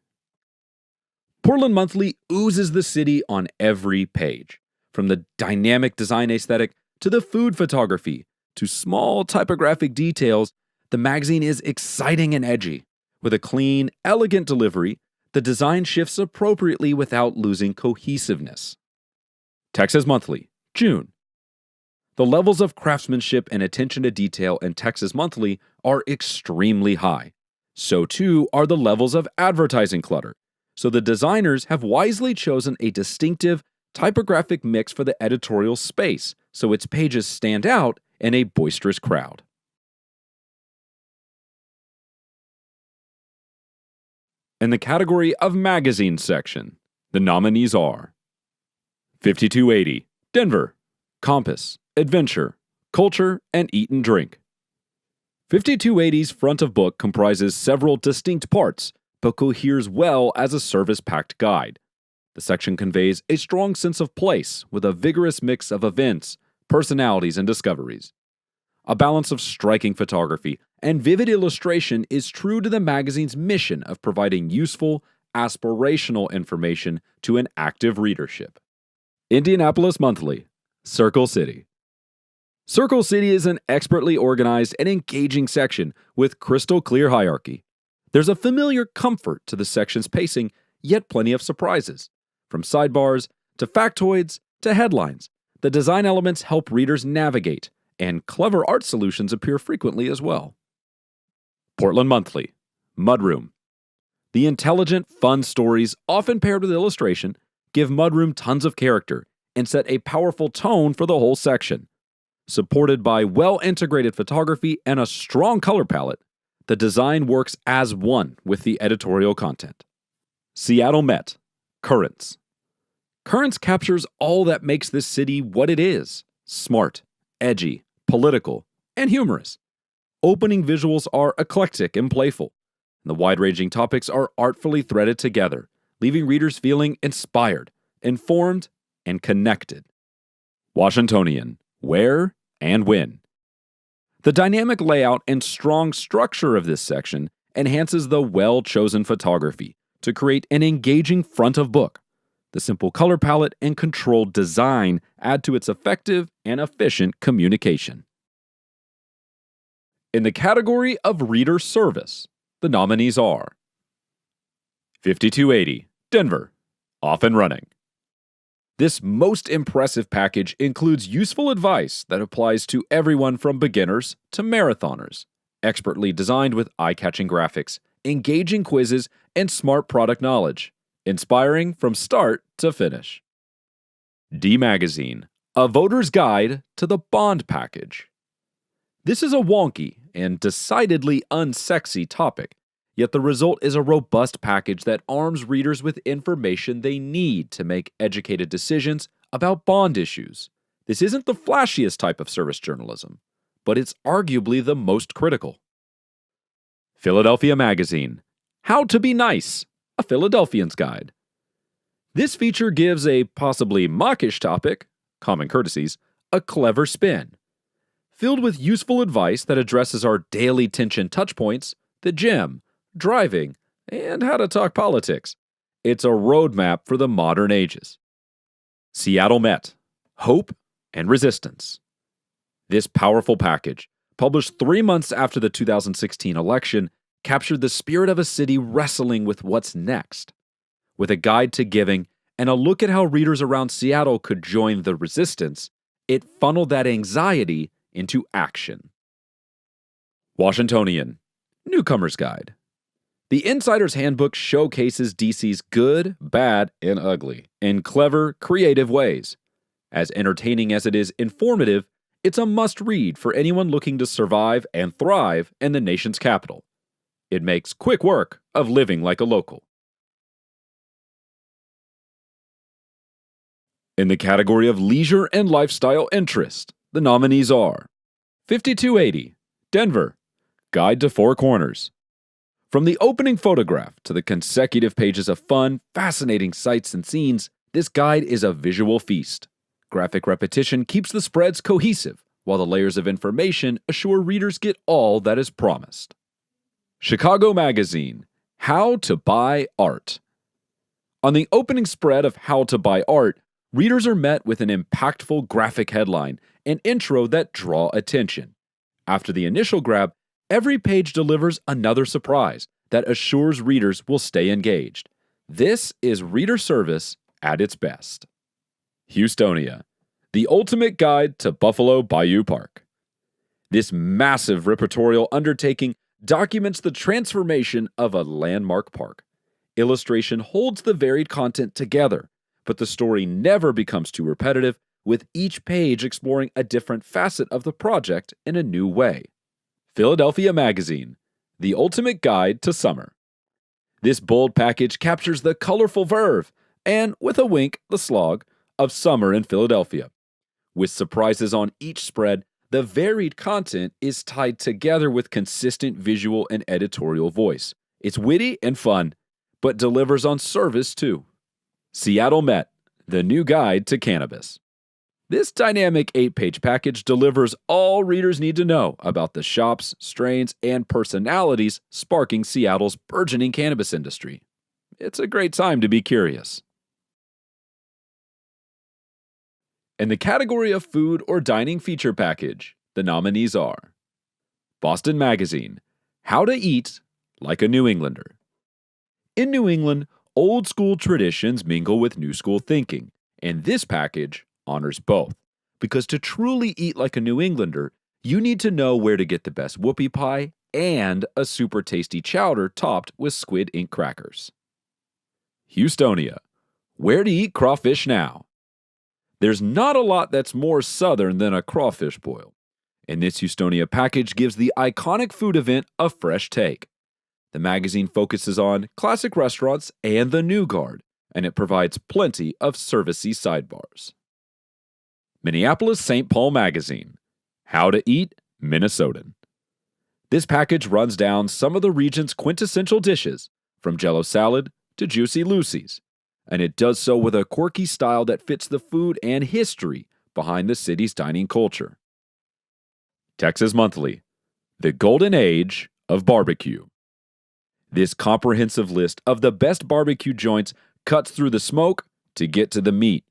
S1: Portland Monthly oozes the city on every page. From the dynamic design aesthetic to the food photography to small typographic details, the magazine is exciting and edgy. With a clean, elegant delivery, the design shifts appropriately without losing cohesiveness. Texas Monthly, June. The levels of craftsmanship and attention to detail in Texas Monthly are extremely high. So too are the levels of advertising clutter. So the designers have wisely chosen a distinctive, typographic mix for the editorial space so its pages stand out in a boisterous crowd. In the category of magazine section, the nominees are 5280, Denver, Compass, Adventure, Culture, and Eat and Drink. 5280's front of book comprises several distinct parts, but coheres well as a service-packed guide. The section conveys a strong sense of place with a vigorous mix of events, personalities, and discoveries. A balance of striking photography and vivid illustration is true to the magazine's mission of providing useful, aspirational information to an active readership. Indianapolis Monthly, Circle City. Circle City is an expertly organized and engaging section with crystal clear hierarchy. There's a familiar comfort to the section's pacing, yet plenty of surprises. From sidebars to factoids to headlines, the design elements help readers navigate, and clever art solutions appear frequently as well. Portland Monthly, Mudroom. The intelligent, fun stories, often paired with illustration, give Mudroom tons of character and set a powerful tone for the whole section. Supported by well-integrated photography and a strong color palette, the design works as one with the editorial content. Seattle Met, Currents. Currents captures all that makes this city what it is: smart, edgy, political, and humorous. Opening visuals are eclectic and playful. The wide-ranging topics are artfully threaded together, leaving readers feeling inspired, informed, and connected. Washingtonian, Where and When. The dynamic layout and strong structure of this section enhances the well-chosen photography to create an engaging front of book. The simple color palette and controlled design add to its effective and efficient communication. In the category of reader service, the nominees are 5280, Denver, Off and Running. This most impressive package includes useful advice that applies to everyone from beginners to marathoners, expertly designed with eye-catching graphics, engaging quizzes, and smart product knowledge, inspiring from start to finish. D Magazine, a voter's guide to the bond package. This is a wonky and decidedly unsexy topic, yet the result is a robust package that arms readers with information they need to make educated decisions about bond issues. This isn't the flashiest type of service journalism, but it's arguably the most critical. Philadelphia Magazine, How to Be Nice, a Philadelphian's Guide. This feature gives a possibly mawkish topic, common courtesies, a clever spin. Filled with useful advice that addresses our daily tension touchpoints, the gym, driving, and how to talk politics. It's a roadmap for the modern ages. Seattle Met, Hope and Resistance. This powerful package, published 3 months after the 2016 election, captured the spirit of a city wrestling with what's next. With a guide to giving and a look at how readers around Seattle could join the resistance, it funneled that anxiety into action. Washingtonian, Newcomer's Guide. The Insider's Handbook showcases DC's good, bad, and ugly in clever, creative ways. As entertaining as it is informative, it's a must-read for anyone looking to survive and thrive in the nation's capital. It makes quick work of living like a local. In the category of leisure and lifestyle interest, the nominees are 5280, Denver, Guide to Four Corners. From the opening photograph to the consecutive pages of fun, fascinating sights and scenes, this guide is a visual feast. Graphic repetition keeps the spreads cohesive, while the layers of information assure readers get all that is promised. Chicago Magazine, How to Buy Art. On the opening spread of How to Buy Art, readers are met with an impactful graphic headline and intro that draw attention. After the initial grab, every page delivers another surprise that assures readers will stay engaged. This is reader service at its best. Houstonia, the ultimate guide to Buffalo Bayou Park. This massive repertorial undertaking documents the transformation of a landmark park. Illustration holds the varied content together, but the story never becomes too repetitive, with each page exploring a different facet of the project in a new way. Philadelphia Magazine, the ultimate guide to summer. This bold package captures the colorful verve and, with a wink, the slog of summer in Philadelphia. With surprises on each spread, the varied content is tied together with consistent visual and editorial voice. It's witty and fun, but delivers on service too. Seattle Met, the new guide to cannabis. This dynamic 8-page package delivers all readers need to know about the shops, strains, and personalities sparking Seattle's burgeoning cannabis industry. It's a great time to be curious. In the category of food or dining feature package, the nominees are Boston Magazine, How to Eat Like a New Englander. In New England, old school traditions mingle with new school thinking, and this package honors both. Because to truly eat like a New Englander, you need to know where to get the best whoopie pie and a super tasty chowder topped with squid ink crackers. Houstonia, where to eat crawfish now. There's not a lot that's more southern than a crawfish boil, and this Houstonia package gives the iconic food event a fresh take. The magazine focuses on classic restaurants and the new guard, and it provides plenty of servicey sidebars. Minneapolis-St. Paul Magazine, How to Eat Minnesotan. This package runs down some of the region's quintessential dishes, from Jell-O salad to Juicy Lucy's, and it does so with a quirky style that fits the food and history behind the city's dining culture. Texas Monthly, The Golden Age of Barbecue. This comprehensive list of the best barbecue joints cuts through the smoke to get to the meat.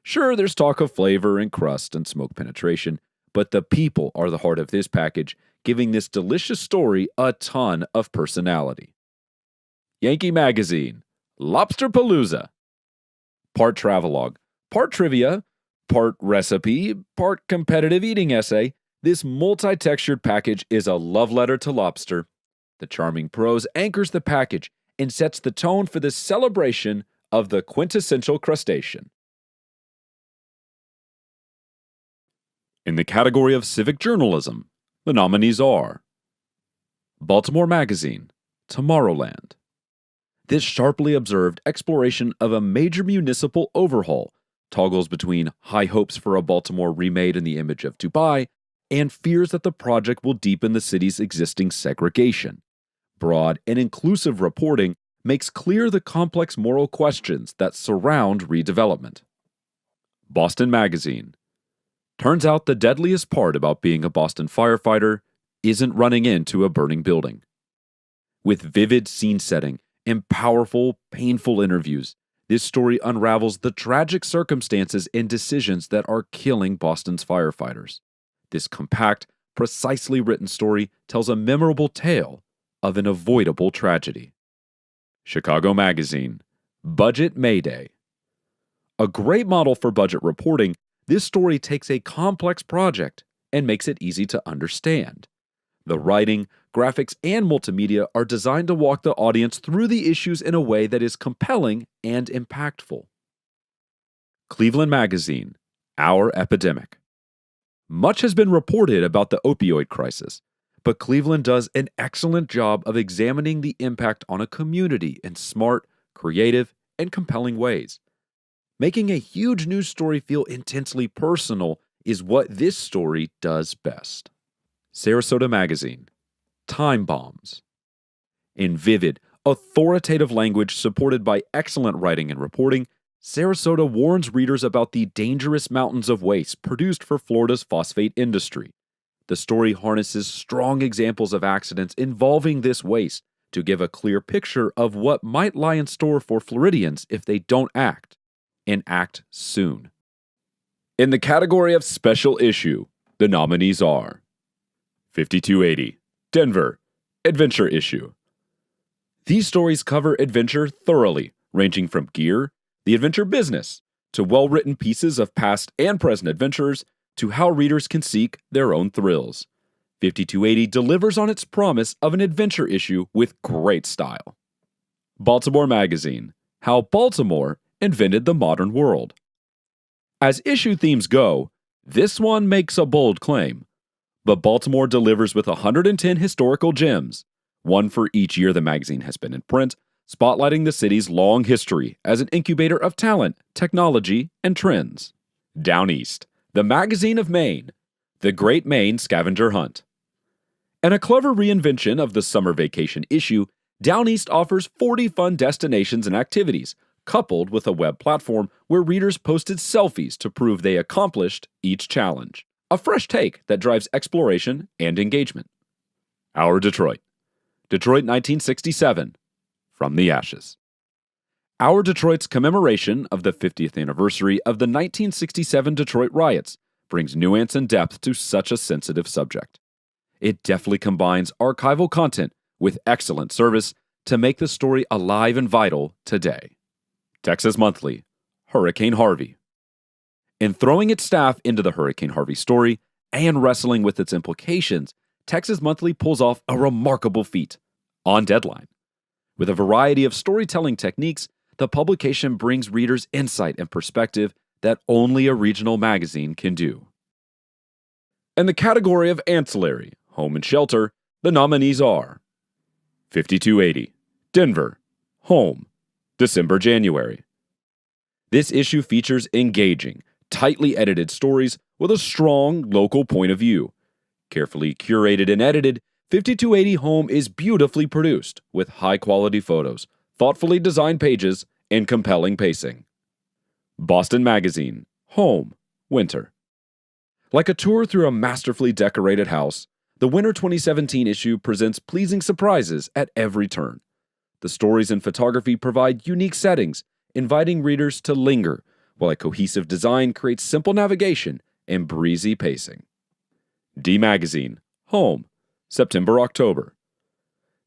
S1: Sure, there's talk of flavor and crust and smoke penetration, but the people are the heart of this package, giving this delicious story a ton of personality. Yankee Magazine, Lobsterpalooza. Part travelogue, part trivia, part recipe, part competitive eating essay, this multi-textured package is a love letter to lobster. The charming prose anchors the package and sets the tone for this celebration of the quintessential crustacean. In the category of civic journalism, the nominees are Baltimore Magazine, Tomorrowland. This sharply observed exploration of a major municipal overhaul toggles between high hopes for a Baltimore remade in the image of Dubai and fears that the project will deepen the city's existing segregation. Broad and inclusive reporting makes clear the complex moral questions that surround redevelopment. Boston Magazine. Turns out the deadliest part about being a Boston firefighter isn't running into a burning building. With vivid scene setting and powerful, painful interviews, this story unravels the tragic circumstances and decisions that are killing Boston's firefighters. This compact, precisely written story tells a memorable tale of an avoidable tragedy. Chicago Magazine, Budget Mayday. A great model for budget reporting, this story takes a complex project and makes it easy to understand. The writing, graphics, and multimedia are designed to walk the audience through the issues in a way that is compelling and impactful. Cleveland Magazine, Our Epidemic. Much has been reported about the opioid crisis, but Cleveland does an excellent job of examining the impact on a community in smart, creative, and compelling ways. Making a huge news story feel intensely personal is what this story does best. Sarasota Magazine, Time Bombs. In vivid, authoritative language supported by excellent writing and reporting, Sarasota warns readers about the dangerous mountains of waste produced for Florida's phosphate industry. The story harnesses strong examples of accidents involving this waste to give a clear picture of what might lie in store for Floridians if they don't act, and act soon. In the category of special issue, the nominees are 5280, Denver, Adventure Issue. These stories cover adventure thoroughly, ranging from gear, the adventure business, to well-written pieces of past and present adventures, to how readers can seek their own thrills. 5280 delivers on its promise of an adventure issue with great style. Baltimore Magazine, How Baltimore invented the modern world. As issue themes go, this one makes a bold claim. But Baltimore delivers with 110 historical gems, one for each year the magazine has been in print, spotlighting the city's long history as an incubator of talent, technology, and trends. Down East, the Magazine of Maine, the Great Maine Scavenger Hunt. And a clever reinvention of the summer vacation issue, Down East offers 40 fun destinations and activities, coupled with a web platform where readers posted selfies to prove they accomplished each challenge. A fresh take that drives exploration and engagement. Our Detroit. Detroit 1967. From the Ashes. Our Detroit's commemoration of the 50th anniversary of the 1967 Detroit riots brings nuance and depth to such a sensitive subject. It deftly combines archival content with excellent service to make the story alive and vital today. Texas Monthly. Hurricane Harvey. In throwing its staff into the Hurricane Harvey story and wrestling with its implications, Texas Monthly pulls off a remarkable feat on deadline. With a variety of storytelling techniques, the publication brings readers insight and perspective that only a regional magazine can do. In the category of ancillary, home and shelter, the nominees are 5280, Denver, home, December-January. This issue features engaging, tightly edited stories with a strong local point of view. Carefully curated and edited, 5280 Home is beautifully produced with high-quality photos, thoughtfully designed pages, and compelling pacing. Boston Magazine, Home, Winter. Like a tour through a masterfully decorated house, the Winter 2017 issue presents pleasing surprises at every turn. The stories and photography provide unique settings, inviting readers to linger, while a cohesive design creates simple navigation and breezy pacing. D Magazine, Home, September-October.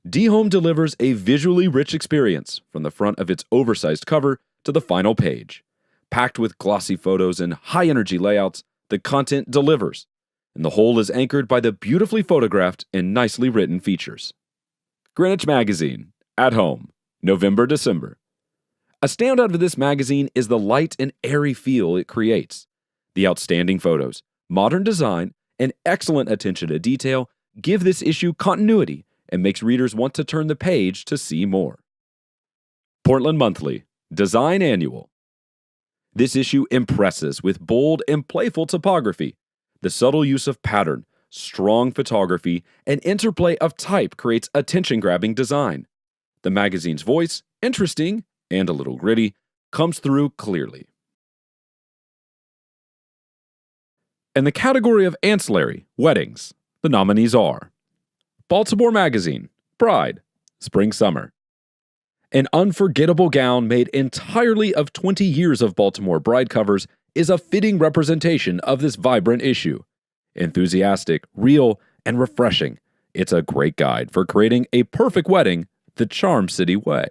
S1: D Home delivers a visually rich experience from the front of its oversized cover to the final page. Packed with glossy photos and high-energy layouts, the content delivers, and the whole is anchored by the beautifully photographed and nicely written features. Greenwich Magazine, At Home, November-December. A standout of this magazine is the light and airy feel it creates. The outstanding photos, modern design, and excellent attention to detail give this issue continuity and makes readers want to turn the page to see more. Portland Monthly, Design Annual. This issue impresses with bold and playful typography. The subtle use of pattern, strong photography, and interplay of type creates attention-grabbing design. The magazine's voice, interesting and a little gritty, comes through clearly. In the category of ancillary, weddings, the nominees are Baltimore Magazine, Bride, Spring-Summer. An unforgettable gown made entirely of 20 years of Baltimore bride covers is a fitting representation of this vibrant issue. Enthusiastic, real, and refreshing, it's a great guide for creating a perfect wedding the Charm City way.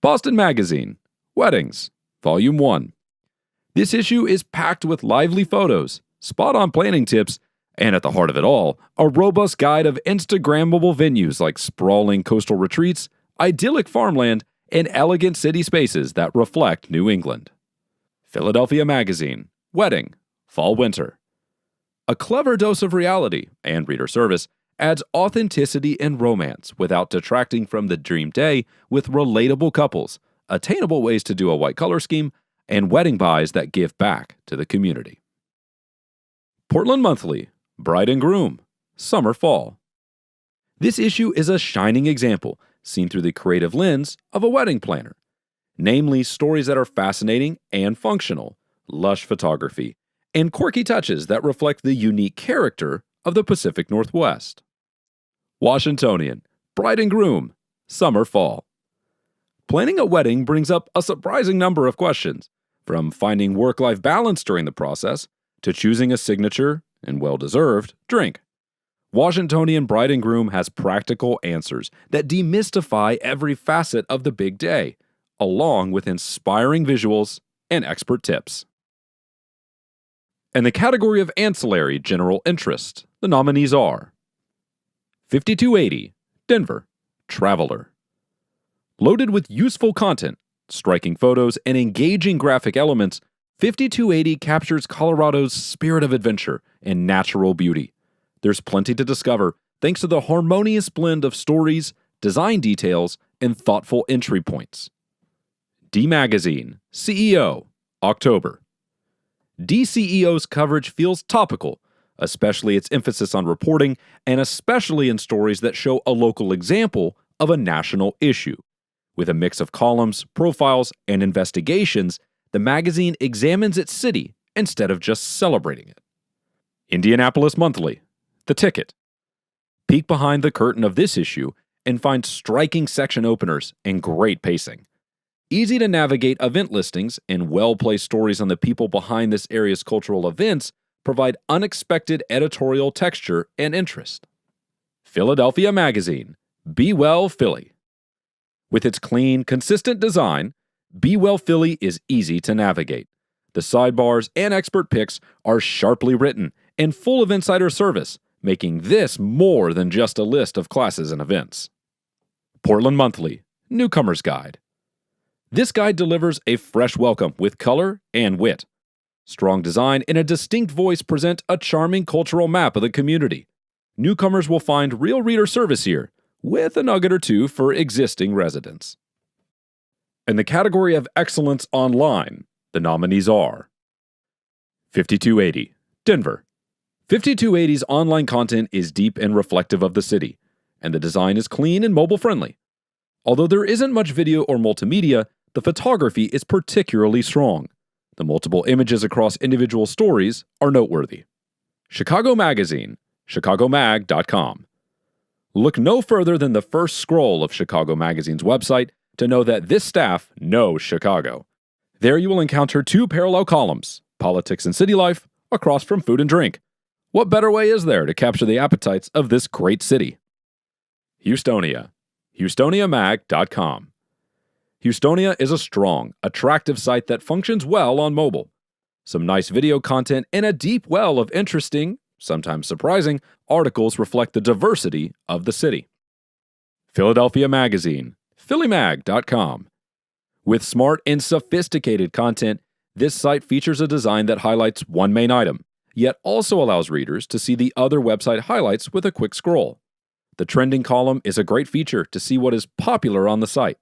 S1: Boston Magazine, Weddings, Volume 1. This issue is packed with lively photos, spot-on planning tips, and at the heart of it all, a robust guide of Instagrammable venues like sprawling coastal retreats, idyllic farmland, and elegant city spaces that reflect New England. Philadelphia Magazine, Wedding, Fall-Winter. A clever dose of reality and reader service adds authenticity and romance without detracting from the dream day with relatable couples, attainable ways to do a white color scheme, and wedding buys that give back to the community. Portland Monthly, Bride and Groom, Summer-Fall. This issue is a shining example, seen through the creative lens of a wedding planner. Namely, stories that are fascinating and functional, lush photography, and quirky touches that reflect the unique character of the Pacific Northwest. Washingtonian, Bride and Groom, Summer-Fall. Planning a wedding brings up a surprising number of questions, from finding work-life balance during the process to choosing a signature, and well-deserved, drink. Washingtonian Bride and Groom has practical answers that demystify every facet of the big day, along with inspiring visuals and expert tips. In the category of ancillary general interest, the nominees are 5280, Denver, Traveler. Loaded with useful content, striking photos, and engaging graphic elements, 5280 captures Colorado's spirit of adventure and natural beauty. There's plenty to discover thanks to the harmonious blend of stories, design details, and thoughtful entry points. D Magazine, CEO, October. DCEO's coverage feels topical, especially its emphasis on reporting, and especially in stories that show a local example of a national issue. With a mix of columns, profiles, and investigations, the magazine examines its city instead of just celebrating it. Indianapolis Monthly, The Ticket. Peek behind the curtain of this issue and find striking section openers and great pacing. Easy to navigate event listings and well-placed stories on the people behind this area's cultural events provide unexpected editorial texture and interest. Philadelphia Magazine, Be Well Philly. With its clean, consistent design, Be Well Philly is easy to navigate. The sidebars and expert picks are sharply written and full of insider service, making this more than just a list of classes and events. Portland Monthly, Newcomer's Guide. This guide delivers a fresh welcome with color and wit. Strong design and a distinct voice present a charming cultural map of the community. Newcomers will find real reader service here, with a nugget or two for existing residents. In the category of Excellence Online, the nominees are 5280, Denver. 5280's online content is deep and reflective of the city, and the design is clean and mobile-friendly. Although there isn't much video or multimedia, the photography is particularly strong. The multiple images across individual stories are noteworthy. Chicago Magazine, chicagomag.com. Look no further than the first scroll of Chicago Magazine's website to know that this staff knows Chicago. There you will encounter two parallel columns, politics and city life, across from food and drink. What better way is there to capture the appetites of this great city? Houstonia, houstoniamag.com. Houstonia is a strong, attractive site that functions well on mobile. Some nice video content and a deep well of interesting, sometimes surprising, articles reflect the diversity of the city. Philadelphia Magazine, phillymag.com. With smart and sophisticated content, this site features a design that highlights one main item, yet also allows readers to see the other website highlights with a quick scroll. The trending column is a great feature to see what is popular on the site.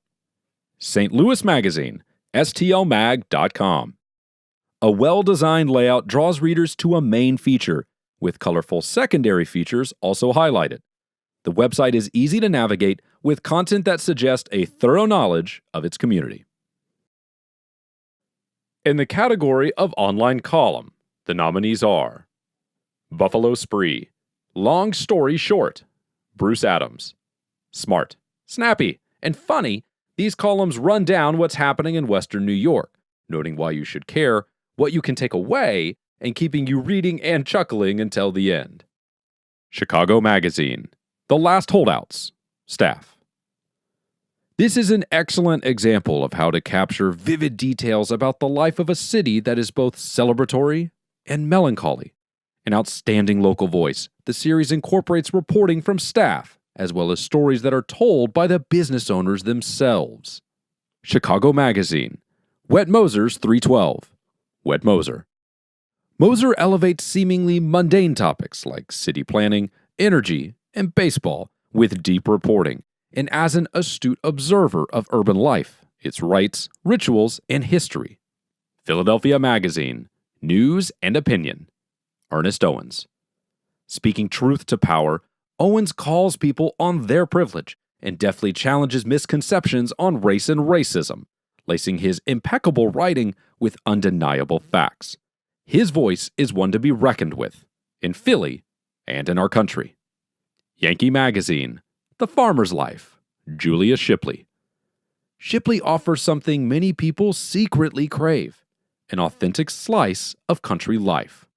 S1: St. Louis Magazine, stlmag.com. A well-designed layout draws readers to a main feature, with colorful secondary features also highlighted. The website is easy to navigate with content that suggests a thorough knowledge of its community. In the category of online column, the nominees are Buffalo Spree, Long Story Short, Bruce Adams. Smart, snappy, and funny, these columns run down what's happening in Western New York, noting why you should care, what you can take away, and keeping you reading and chuckling until the end. Chicago Magazine, The Last Holdouts, Staff. This is an excellent example of how to capture vivid details about the life of a city that is both celebratory and melancholy. An outstanding local voice, the series incorporates reporting from staff, as well as stories that are told by the business owners themselves. Chicago Magazine, Wet Moser's 312, Wet Moser. Moser elevates seemingly mundane topics like city planning, energy, and baseball with deep reporting, and as an astute observer of urban life, its rites, rituals, and history. Philadelphia Magazine, News and Opinion, Ernest Owens. Speaking truth to power, Owens calls people on their privilege and deftly challenges misconceptions on race and racism, lacing his impeccable writing with undeniable facts. His voice is one to be reckoned with, in Philly and in our country. Yankee Magazine, The Farmer's Life, Julia Shipley. Shipley offers something many people secretly crave, an authentic slice of country life.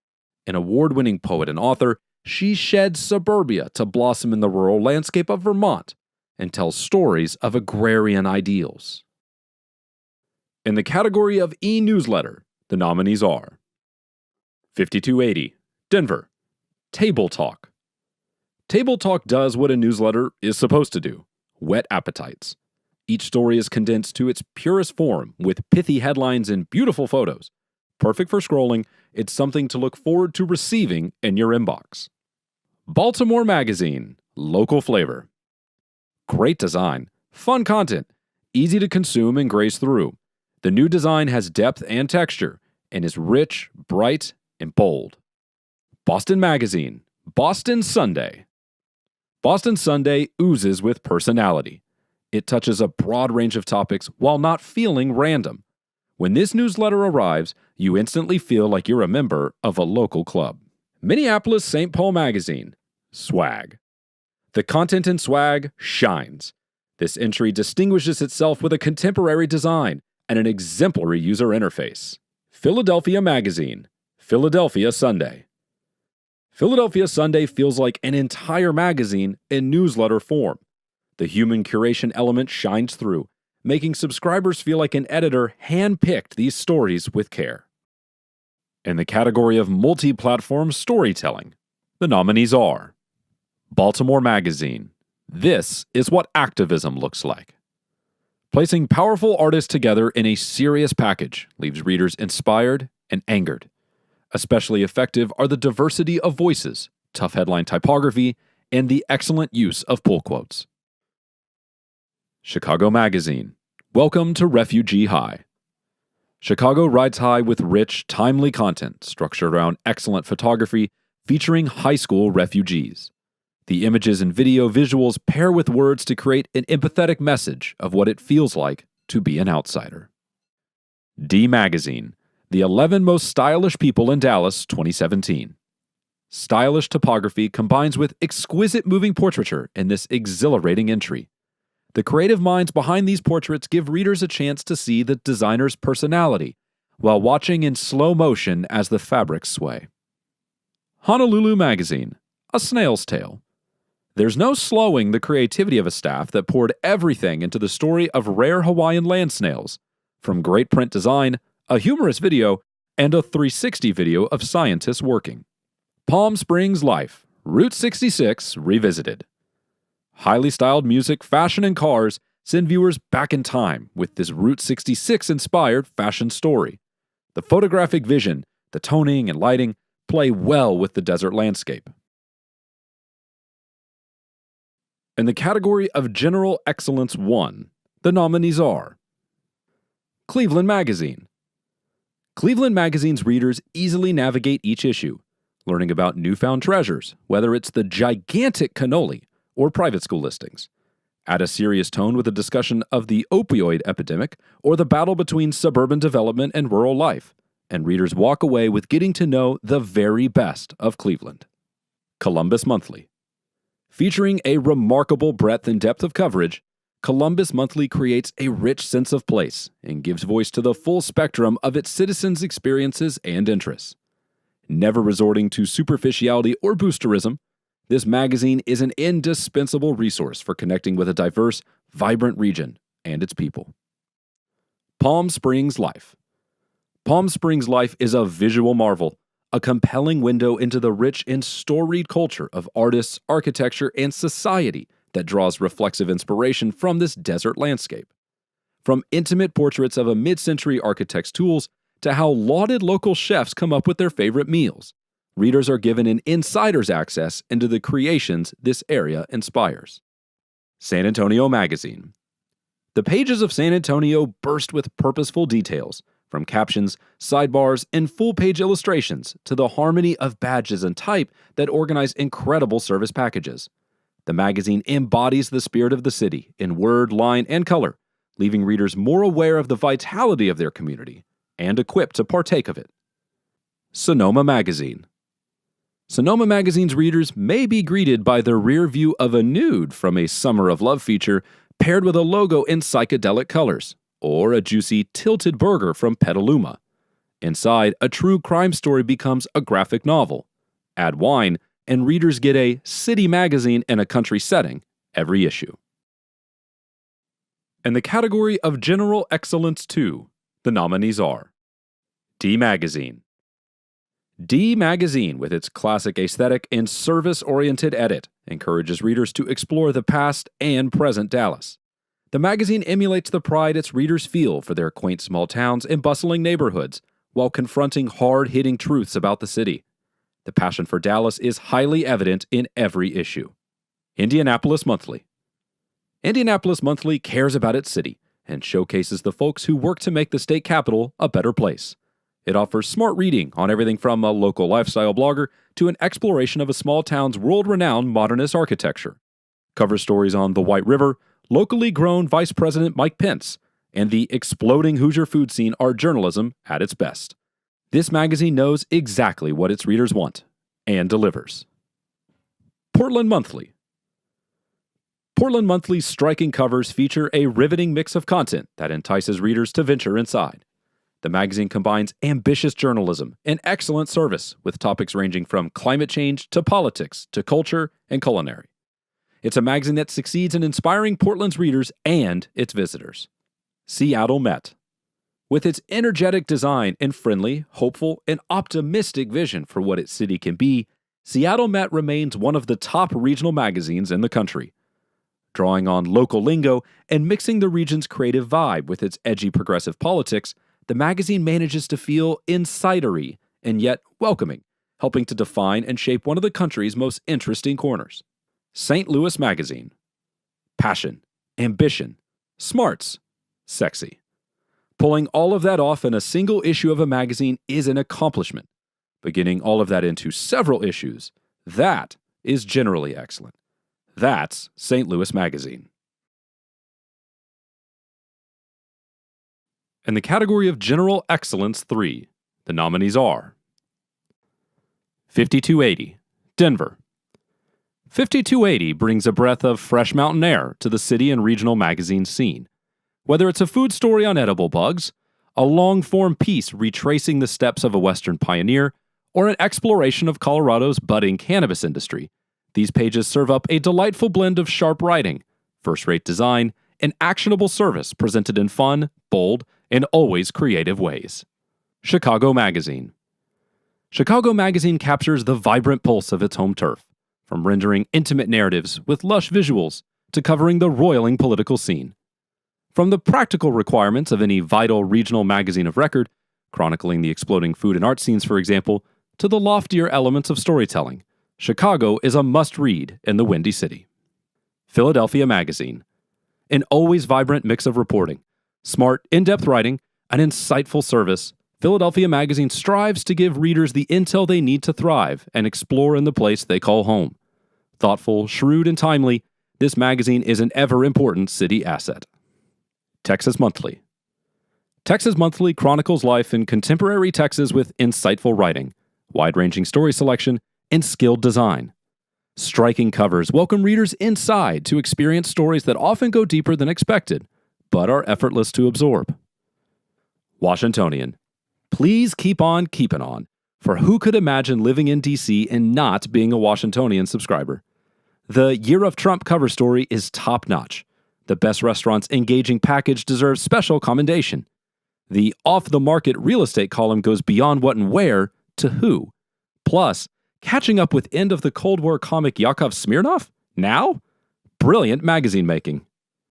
S1: An award-winning poet and author, she sheds suburbia to blossom in the rural landscape of Vermont and tells stories of agrarian ideals. In the category of e-newsletter, the nominees are 5280, Denver, Table Talk. Table Talk does what a newsletter is supposed to do, whet appetites. Each story is condensed to its purest form with pithy headlines and beautiful photos. Perfect for scrolling, it's something to look forward to receiving in your inbox. Baltimore Magazine, local flavor. Great design, fun content, easy to consume and graze through. The new design has depth and texture and is rich, bright, and bold. Boston Magazine, Boston Sunday. Boston Sunday oozes with personality. It touches a broad range of topics while not feeling random. When this newsletter arrives, you instantly feel like you're a member of a local club. Minneapolis St. Paul Magazine, swag. The content in swag shines. This entry distinguishes itself with a contemporary design and an exemplary user interface. Philadelphia Magazine, Philadelphia Sunday. Philadelphia Sunday feels like an entire magazine in newsletter form. The human curation element shines through, making subscribers feel like an editor handpicked these stories with care. In the category of multi-platform storytelling, the nominees are Baltimore Magazine. This is what activism looks like. Placing powerful artists together in a serious package leaves readers inspired and angered. Especially effective are the diversity of voices, tough headline typography, and the excellent use of pull quotes. Chicago Magazine. Welcome to Refugee High. Chicago rides high with rich, timely content structured around excellent photography featuring high school refugees. The images and video visuals pair with words to create an empathetic message of what it feels like to be an outsider. D Magazine. The 11 Most Stylish People in Dallas 2017. Stylish topography combines with exquisite moving portraiture in this exhilarating entry. The creative minds behind these portraits give readers a chance to see the designer's personality while watching in slow motion as the fabrics sway. Honolulu Magazine, a snail's tale. There's no slowing the creativity of a staff that poured everything into the story of rare Hawaiian land snails, from great print design, a humorous video, and a 360 video of scientists working. Palm Springs Life, Route 66 Revisited. Highly styled music, fashion, and cars send viewers back in time with this Route 66-inspired fashion story. The photographic vision, the toning and lighting play well with the desert landscape. In the category of General Excellence 1, the nominees are Cleveland Magazine. Cleveland Magazine's readers easily navigate each issue, learning about newfound treasures, whether it's the gigantic cannoli or private school listings. Add a serious tone with a discussion of the opioid epidemic or the battle between suburban development and rural life, and readers walk away with getting to know the very best of Cleveland. Columbus Monthly. Featuring a remarkable breadth and depth of coverage, Columbus Monthly creates a rich sense of place and gives voice to the full spectrum of its citizens' experiences and interests. Never resorting to superficiality or boosterism, this magazine is an indispensable resource for connecting with a diverse, vibrant region and its people. Palm Springs Life. Palm Springs Life is a visual marvel, a compelling window into the rich and storied culture of artists, architecture, and society that draws reflexive inspiration from this desert landscape. From intimate portraits of a mid-century architect's tools to how lauded local chefs come up with their favorite meals, readers are given an insider's access into the creations this area inspires. San Antonio Magazine. The pages of San Antonio burst with purposeful details, from captions, sidebars, and full-page illustrations to the harmony of badges and type that organize incredible service packages. The magazine embodies the spirit of the city in word, line, and color, leaving readers more aware of the vitality of their community and equipped to partake of it. Sonoma Magazine. Sonoma Magazine's readers may be greeted by the rear view of a nude from a Summer of Love feature paired with a logo in psychedelic colors, or a juicy tilted burger from Petaluma. Inside, a true crime story becomes a graphic novel. Add wine, and readers get a city magazine in a country setting every issue. In the category of General Excellence 2, the nominees are D Magazine. D Magazine, with its classic aesthetic and service-oriented edit, encourages readers to explore the past and present Dallas. The magazine emulates the pride its readers feel for their quaint small towns and bustling neighborhoods, while confronting hard-hitting truths about the city. The passion for Dallas is highly evident in every issue. Indianapolis Monthly. Indianapolis Monthly cares about its city and showcases the folks who work to make the state capital a better place. It offers smart reading on everything from a local lifestyle blogger to an exploration of a small town's world-renowned modernist architecture. Covers stories on the White River, locally grown Vice President Mike Pence, and the exploding Hoosier food scene are journalism at its best. This magazine knows exactly what its readers want and delivers. Portland Monthly. Portland Monthly's striking covers feature a riveting mix of content that entices readers to venture inside. The magazine combines ambitious journalism and excellent service with topics ranging from climate change to politics to culture and culinary. It's a magazine that succeeds in inspiring Portland's readers and its visitors. Seattle Met. With its energetic design and friendly, hopeful, and optimistic vision for what its city can be, Seattle Met remains one of the top regional magazines in the country. Drawing on local lingo and mixing the region's creative vibe with its edgy progressive politics, the magazine manages to feel insidery and yet welcoming, helping to define and shape one of the country's most interesting corners. St. Louis Magazine. Passion, ambition, smarts, sexy. Pulling all of that off in a single issue of a magazine is an accomplishment, but getting all of that into several issues, that is generally excellent. That's St. Louis Magazine. In the category of General Excellence 3, the nominees are 5280, Denver. 5280 brings a breath of fresh mountain air to the city and regional magazine scene. Whether it's a food story on edible bugs, a long-form piece retracing the steps of a Western pioneer, or an exploration of Colorado's budding cannabis industry, these pages serve up a delightful blend of sharp writing, first-rate design, and actionable service presented in fun, bold, and always creative ways. Chicago Magazine. Chicago Magazine captures the vibrant pulse of its home turf, from rendering intimate narratives with lush visuals to covering the roiling political scene. From the practical requirements of any vital regional magazine of record, chronicling the exploding food and art scenes, for example, to the loftier elements of storytelling, Chicago is a must-read in the Windy City. Philadelphia Magazine. An always vibrant mix of reporting, smart, in-depth writing, and insightful service, Philadelphia Magazine strives to give readers the intel they need to thrive and explore in the place they call home. Thoughtful, shrewd, and timely, this magazine is an ever-important city asset. Texas Monthly. Texas Monthly chronicles life in contemporary Texas with insightful writing, wide-ranging story selection, and skilled design. Striking covers welcome readers inside to experience stories that often go deeper than expected, but are effortless to absorb. Washingtonian. Please keep on keeping on, for who could imagine living in D.C. and not being a Washingtonian subscriber? The Year of Trump cover story is top-notch. The Best Restaurants engaging package deserves special commendation. The off-the-market real estate column goes beyond what and where to who. Plus, catching up with end of the Cold War comic Yakov Smirnoff? Now? Brilliant magazine making.